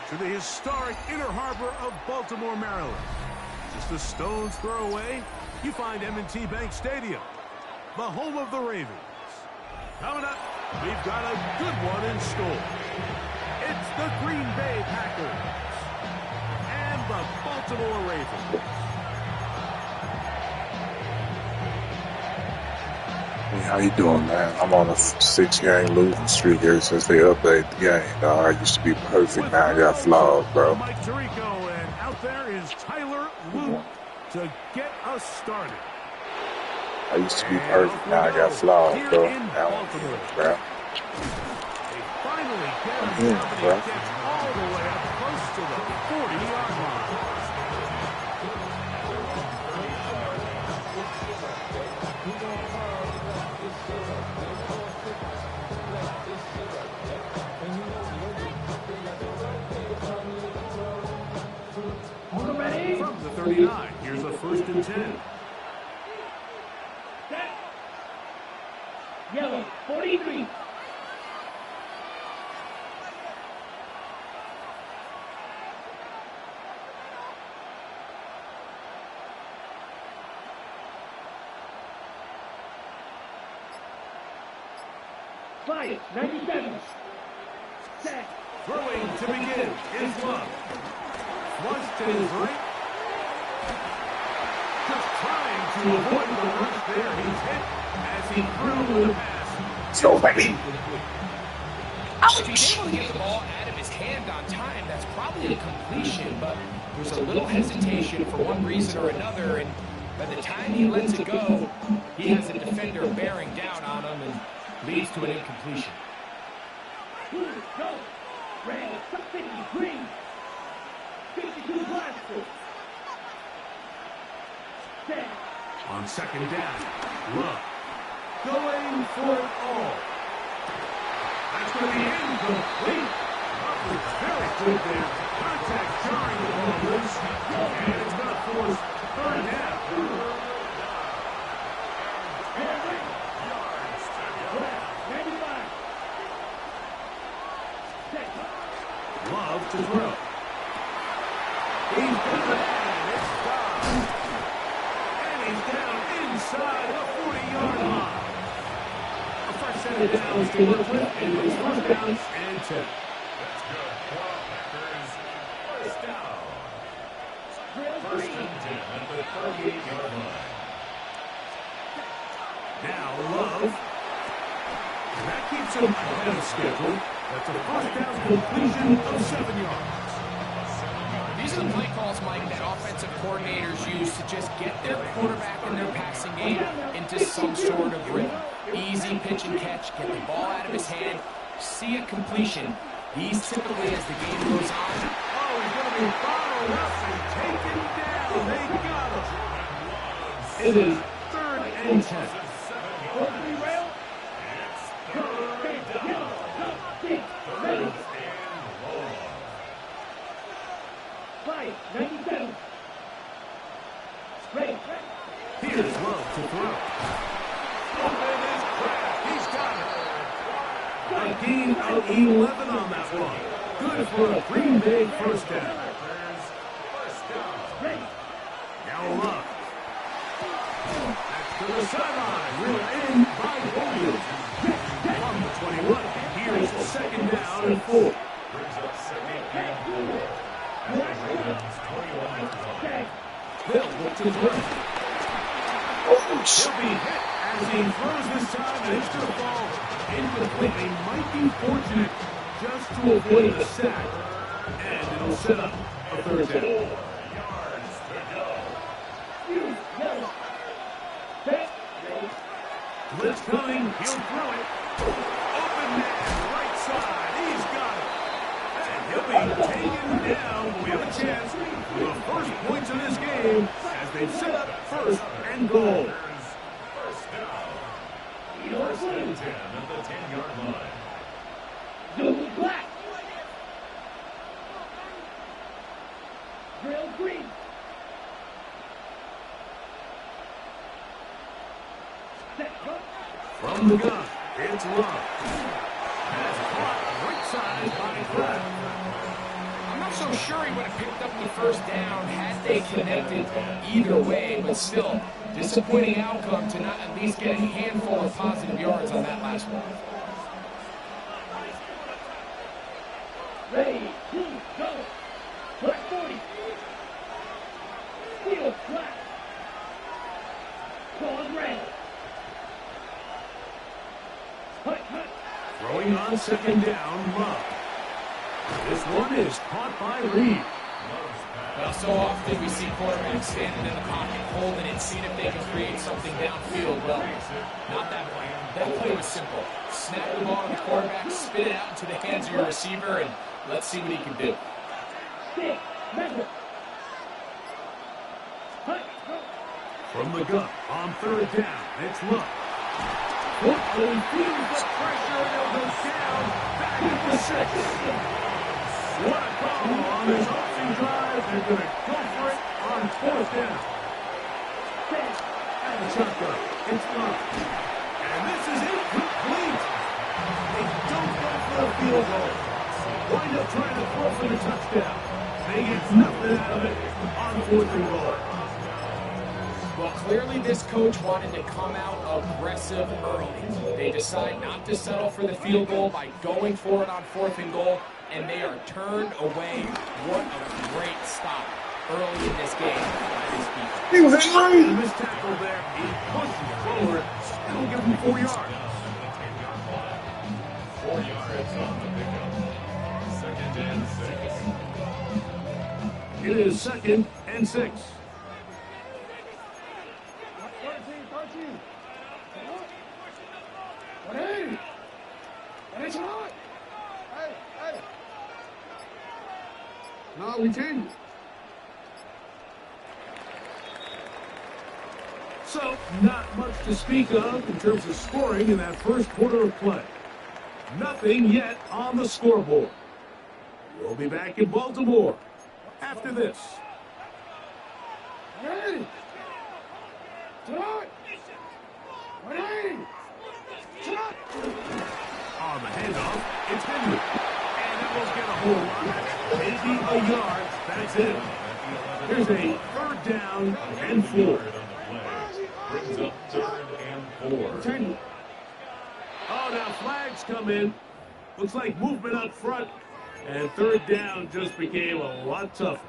to the historic Inner Harbor of Baltimore, Maryland. Just a stone's throw away, you find M&T Bank Stadium, the home of the Ravens. Coming up, we've got a good one in store. It's the Green Bay Packers and the Baltimore Ravens. Hey, how you doing, man? I'm on a 6-game losing streak ever since they updated the game, dog. I used to be perfect, now I got flaws, bro. Mike Tirico, and out there is Tyler Luke to get us started. I used to be perfect, now I got flaws, bro. Now I'm in, bro. They finally get I'm him in, up, and bro. he gets all the way up close to the 40-yard line. 39. Here's a 1st and 10. Set. Yellow, 43. Fire, 97. Set. Throwing to begin is Love. Flush to his right. Just trying to avoid the rush there. He's hit as he threw the pass. Let's go, baby. If he's able to get the ball out of his hand on time, that's probably a completion, but there's a little hesitation for one reason or another, and by the time he lets it go, he has a defender bearing down on him and leads to an incompletion. Go. Red, 50, green. 52 blasters. Set. On 2nd down, Love going for it all. That's going to be incomplete. Love was very good there. Contact jarring the ball loose. And it's going to force 3rd down. Yards to go. 95. Set. Love to throw. He's got it, and it's stopped. And he's down inside the 40-yard line. A fresh set of downs to work with, and it's 1st down and 10. That's good. For Packers, 1st down. 1st and 10 at the 38-yard line. Now Love. That keeps him ahead of schedule. That's a 1st down completion of 7 yards. These are the play calls, Mike, that offensive coordinators use to just get their quarterback and their passing game into some sort of rhythm. Easy pitch and catch, get the ball out of his hand, see a completion. These typically, as the game goes on, Oh, he's going to be followed up and taken down. They got him. It is 3rd and 10. Rail. Fire, 97. Ready. Here's Love to throw. Open is cracked. He's got it. A gain of 11 on that one. Good for a Green Bay 1st down. Ready. Now Love. That's to the sideline. We're in by Williams. From the 21. Here's 2nd down and 4. Brings up 2nd and 4. At the Ravens' 21-yard line. They'll look to throw. He'll be hit as he throws this time, and it's going to fall incomplete. They might be fortunate just to avoid a sack, and it'll set up a 3rd down. Yards to go. Blitz coming, he'll throw it. Open man, right side, he's got it. And he'll be taken down. We have a chance for the 1st points of this game as they set up 1st and goal. 1st down. 1st and 10 at the 10-yard line. Double black. Drill green. Set. From the gun, it's Love. That's caught right side by Pratt. I'm not so sure he would have picked up the 1st down had they connected either way, but still, disappointing outcome to not at least get a handful of positive yards on that last one. Ready, 2, go. Black 40. Steel black. Call red. Hut, hut. Throwing on 2nd down, Love. This one is caught by Reed. Well, so often we see quarterbacks standing in the pocket, holding it, seeing if they can create something downfield. Well, not that play. That play was simple. Snap the ball to the quarterback, spit it out into the hands of your receiver, and let's see what he can do. Stick. Measure. Hut, go. From the gun, on 3rd down, it's Love. Football Feels the pressure, and he'll go down, back at the 6. What a call on this opening drive. They're going to go for it on 4th down. And the shotgun. It's Love. And this is incomplete. They don't go for a field goal. Wind up trying to throw for the touchdown. They get nothing out of it on 4th and goal. Well, clearly this coach wanted to come out aggressive early. They decide not to settle for the field goal by going for it on 4th and goal, and they are turned away. What a great stop early in this game by this defense. He was in range. The missed tackle there. He pushes forward. It'll give him 4 yards. 4 yards on the pickup. 2nd and 6. It is 2nd and 6. No, we didn't. So, not much to speak of in terms of scoring in that first quarter of play. Nothing yet on the scoreboard. We'll be back in Baltimore after this. Hey! On the handoff, it's Henry. And that will get a hold on it. Maybe a yard. That's it. Here's a 3rd down and 4. Brings up 3rd and 4. Oh, now flags come in. Looks like movement up front. And 3rd down just became a lot tougher.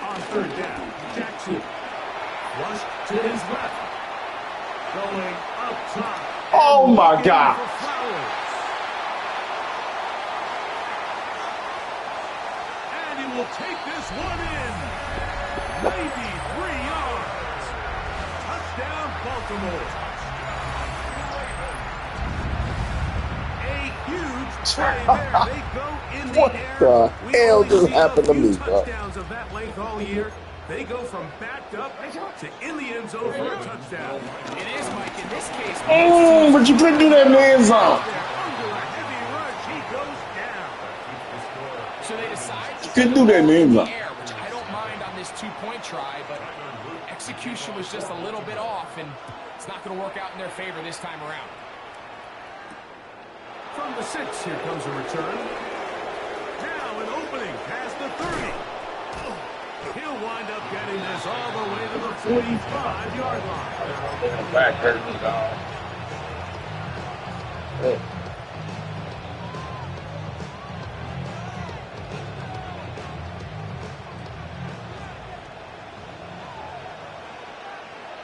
On 3rd down, Jackson. Flushed to his left. Going up top. Oh my God. And he will take this one in. Maybe 3 yards. Touchdown, Baltimore. A huge play there. They go in the What air. the We hell only just see a happened to few me, bro? touchdowns of that length all year. They go from backed up to in the end zone for a touchdown. It is, Mike. In this case, But you couldn't do that in the end zone. Under a heavy rush, he goes down. so they decide to Couldn't do that in the end zone. air, which I don't mind on this 2-point try, but execution was just a little bit off, and it's not going to work out in their favor this time around. From the 6, here comes a return. Now an opening past the 30. He'll wind up getting this all the way to the 45-yard line. Back hurting, dog.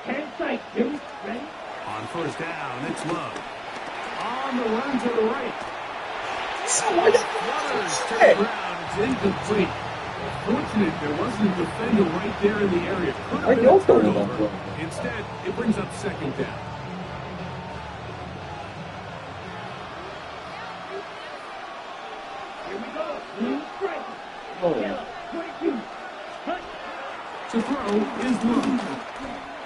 Campsite, Jimmy. Ready? On 1st down, it's Love. On the run to the right. Flutters turn around. It's incomplete. Fortunate there wasn't a defender right there in the area. Could have been a turnover. Instead, it brings up 2nd down. Here we go. Blue strike. Yellow, 22. Hunt. To throw is Love.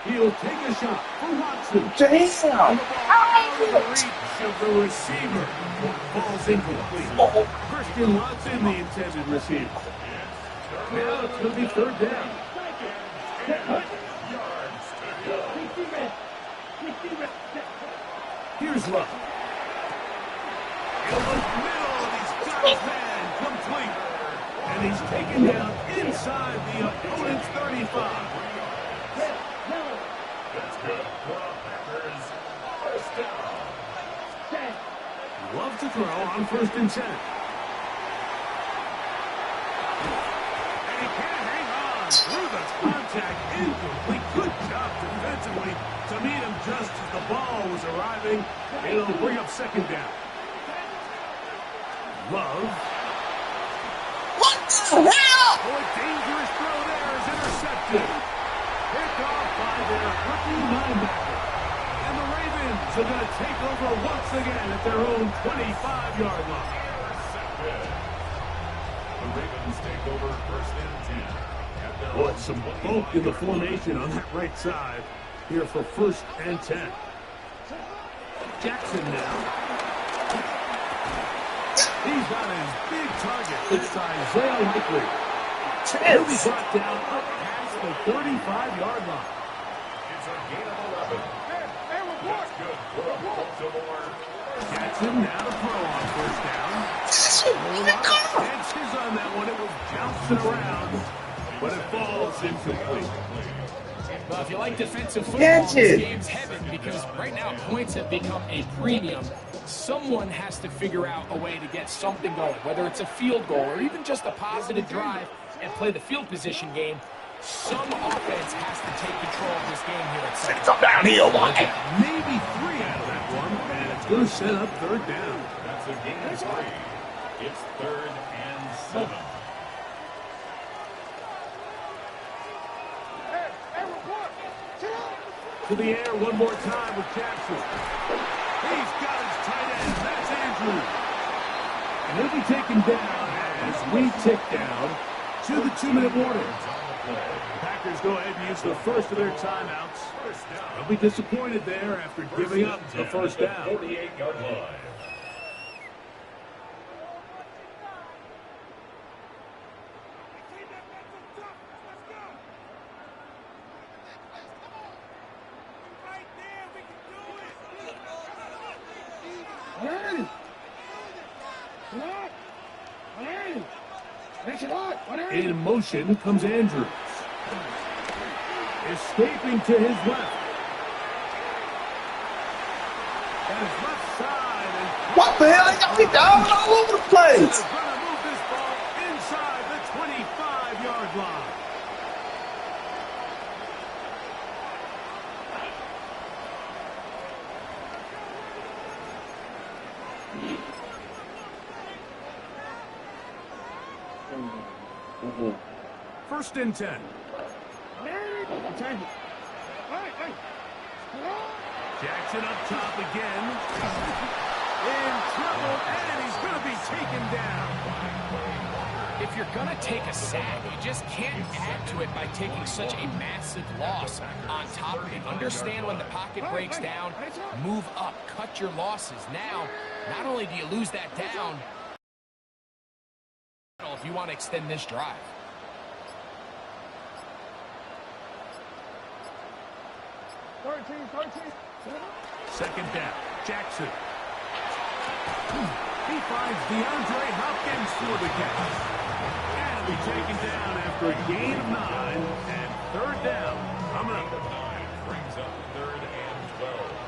He'll take a shot for Watson. Damn. Out of the reach of the receiver. Ball's incomplete. Christian Watson, the intended receiver. Now it's going to be 3rd down. Here's Love. In the middle, he's got his man complete. And he's taken down inside the opponent's 35. That's good for the Packers. 1st down. Love to throw on 1st and 10. And he can't hang on through the contact. Incomplete. Good job defensively to meet him just as the ball was arriving. It'll bring up 2nd down. Love. What the hell? Oh, a dangerous throw there is intercepted. Picked off by their rookie linebacker. And the Ravens are going to take over once again at their own 25-yard line. The Ravens take over 1st and 10. Boy, some bulk in the formation on that right side. here for 1st and 10. Jackson now. He's got his big target. It's Isaiah Likely. He'll be brought down up past the 35-yard line. It's a gain of 11. That's good for Baltimore. Jackson now to throw on 1st down. Chances on that one. It was bouncing around, but it falls incomplete. Well, if you like defensive football, this game's heaven because right now points have become a premium. Someone has to figure out a way to get something going, whether it's a field goal or even just a positive drive and play the field position game. Some offense has to take control of this game here at Sunday. Come down here, why? Maybe 3 out of that one, and it's going to set up 3rd down. That's a gain of 3. It's 3rd and 7. To the air one more time with Jackson. He's got his tight end. That's Andrews. And he'll be taken down as we tick down to the 2-minute warning. Packers go ahead and use the first of their timeouts. They'll be disappointed there after giving up the 1st down. 48-yard line. In motion comes Andrews. Escaping to his left. And his left side. And what the hell? They got me down all over the place. they're going to move this ball inside the 25-yard line. First and 10. Jackson up top again. In trouble, and he's going to be taken down. If you're going to take a sack, you just can't add to it by taking such a massive loss on top of it. Understand when the pocket breaks down, move up, cut your losses. Now, not only do you lose that down, if you want to extend this drive. Second down, Jackson. He finds DeAndre Hopkins for the catch. And he'll be taken down after a gain of 9 and 3rd down. Coming up. 9 brings up 3rd and 12.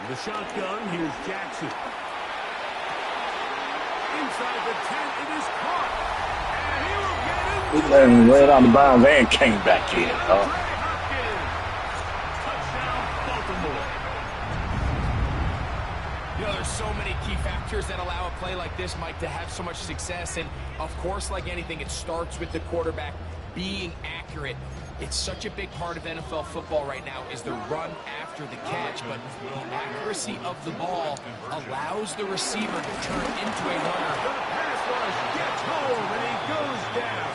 The shotgun, here's Jackson. Inside the 10, it is caught. And he will get it. He let him right out of bounds and came back in. Touchdown, Baltimore. You know, there's so many key factors that allow a play like this, Mike, to have so much success. And, of course, like anything, it starts with the quarterback being accurate. It's such a big part of NFL football right now is the run after the catch, but the accuracy of the ball allows the receiver to turn into a runner. The pass rush gets home, and he goes down.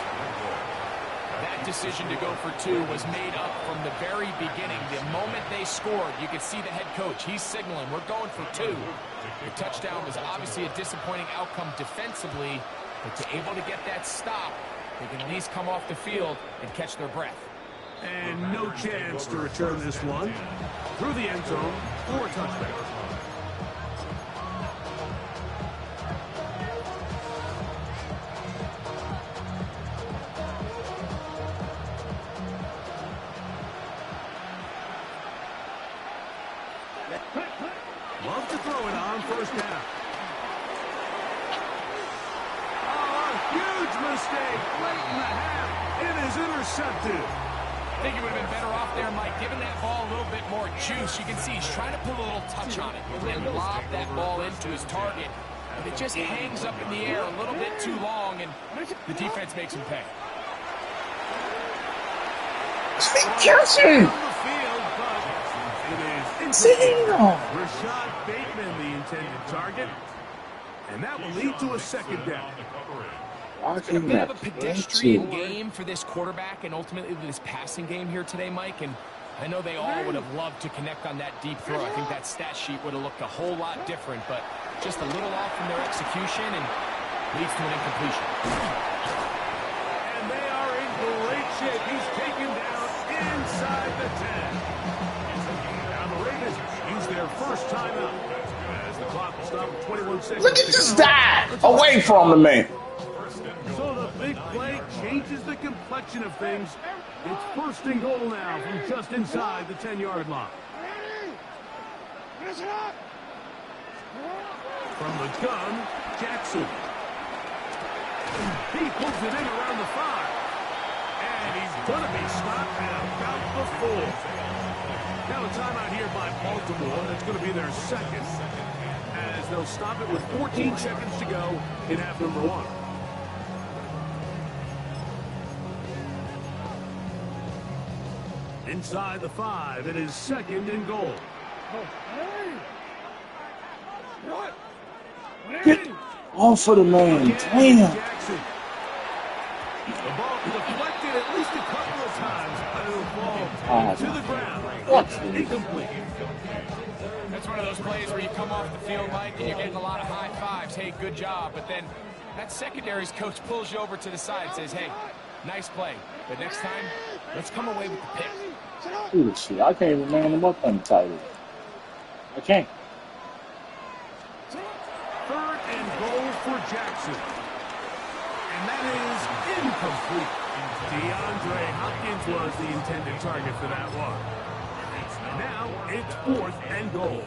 That decision to go for 2 was made up from the very beginning. The moment they scored, you could see the head coach. He's signaling, we're going for 2. The touchdown was obviously a disappointing outcome defensively, but to able to get that stop, they can at least come off the field and catch their breath. And no chance to return this one. Through the end zone for a touchdown. Love to throw it on 1st down. Oh, a huge mistake late in the half. It is intercepted. I think he would have been better off there, Mike, giving that ball a little bit more juice. You can see he's trying to put a little touch on it and lob that ball into his target. But it just hangs up in the air a little bit too long, and the defense makes him pay. Jackson! Rashad Bateman, the intended target. And that will lead to a 2nd down. Why It's been a can't bit I of a catch pedestrian it? game for this quarterback and ultimately this passing game here today, Mike. And I know they all would have loved to connect on that deep throw. I think that stat sheet would have looked a whole lot different, but just a little off from their execution and leads to an incompletion. And they are in great shape. He's taken down inside the 10. Now the Ravens use their first timeout as the clock will stop with 21 seconds. Look at this guy away from the man. So the big play changes the complexion of things. It's first and goal now from just inside the 10-yard line. From the gun, Jackson. He pulls it in around the 5. And he's going to be stopped at about the 4. Now a timeout here by Baltimore. That's going to be their second. As they'll stop it with 14 seconds to go in half number 1. Inside the 5, it is second and goal. Get off of the man. Damn. Jackson. The ball deflected at least a couple of times, but it'll fall to the ground. What? Incomplete. That's one of those plays where you come off the field, Mike, and you're getting a lot of high fives. Hey, good job. But then that secondary's coach pulls you over to the side and says, hey, nice play. But next time, let's come away with the pick. Dude, shit. I can't even man him up on the tight end. I can't. Third and goal for Jackson. And that is incomplete. DeAndre Hopkins was the intended target for that one. Now it's fourth and goal.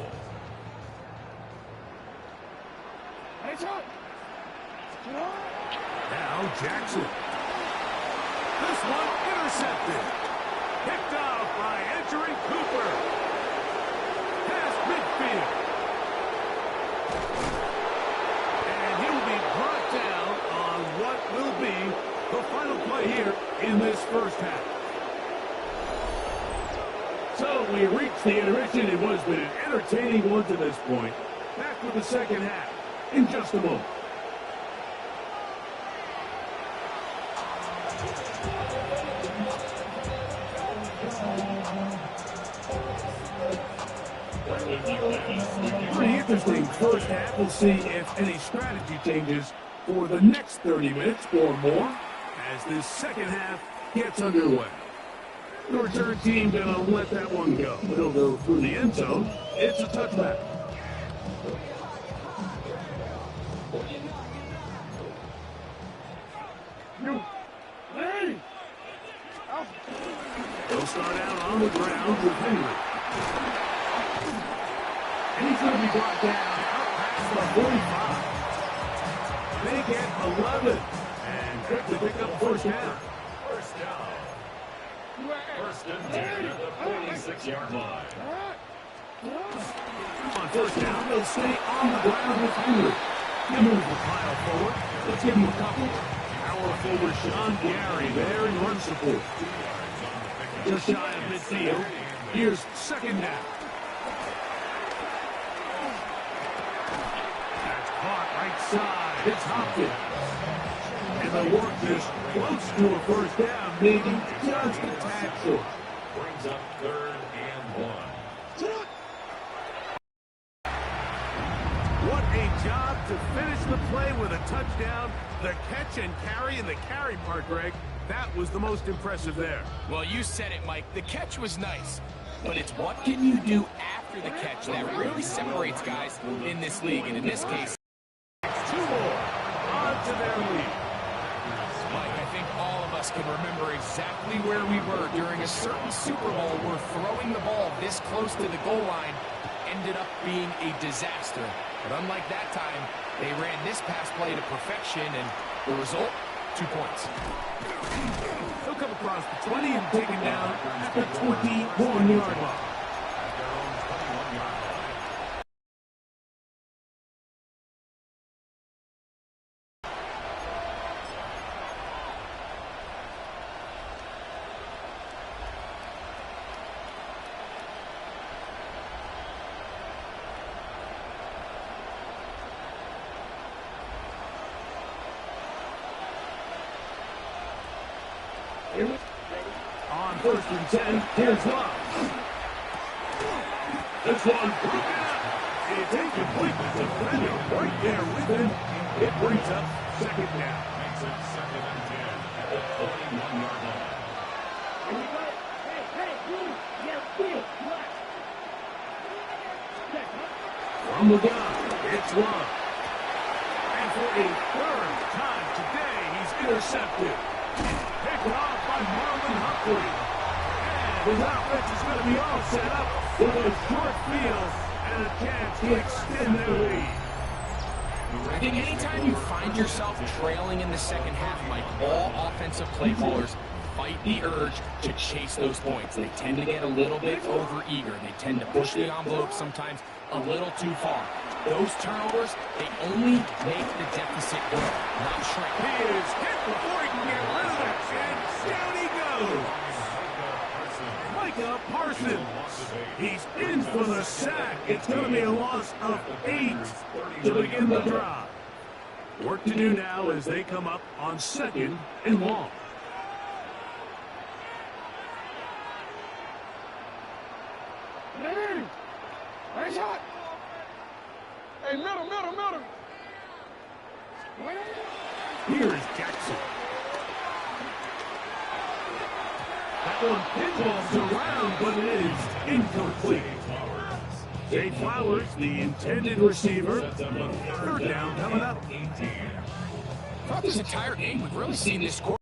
Now Jackson. This one intercepted. Picked off by Edgerrin Cooper. Past midfield. And he will be brought down on what will be the final play here in this first half. So we reached the intermission. It was been an entertaining one to this point. Back with the second half in just a moment. Pretty interesting first half. We'll see if any strategy changes for the next 30 minutes or more as this second half gets underway. The return team going to let that one go. They'll go through the end zone. It's a touchback. They'll start out on the ground with Henry. And he's going to be brought down out past the 45. They get 11 and quickly pick up first down. First down. First and 10 at the 46-yard line. On first down, they'll stay on the ground with Henry. He'll move the pile forward. Let's give him a couple. Power forward Sean Gary there in run support. Just shy of midfield. Here's second down. That's caught right side. It's Hopkins. And the work is close to a first down, maybe just a tad short. Brings up third and 1. What a job to finish the play with a touchdown. The catch and carry in the carry part, Greg, that was the most impressive there. Well, you said it, Mike. The catch was nice, but it's what can you do after the catch that really separates guys in this league. And in this case, Two more on to their lead. Mike, I think all of us can remember exactly where we were during a certain Super Bowl where throwing the ball this close to the goal line ended up being a disaster. But unlike that time, they ran this pass play to perfection, and the result, 2 points. He'll come across the 20 and taken down at the 21-yard line. first and 10. Here's Love. This one broken up. It's incomplete. The defender right there with him. It brings up second down. Makes it second and 10 at the 41-yard line. Here we go. Hey, move. Yeah, field. Left. Check, huh? From the gun, it's Love. And for a third time today, he's intercepted. Picked off by Marlon Humphrey. And his offense is going to be all set up with a short field and a chance to extend their lead. I think anytime you find yourself trailing in the second half, Mike, all offensive play callers fight the urge to chase those points. They tend to get a little bit over-eager. They tend to push the envelope sometimes a little too far. Those turnovers, they only make the deficit grow, not shrink. He is hit before he can get rid of it, and down he goes. Micah Parsons. He's in for the sack. It's going to be a loss of 8 to begin the drive. Work to do now as they come up on second and long. Nice shot. Hey, middle. Here's Jackson. That one pinballs around, but it is incomplete. Jay Flowers, the intended receiver. Third down coming up. Throughout this entire game, we've really seen this score.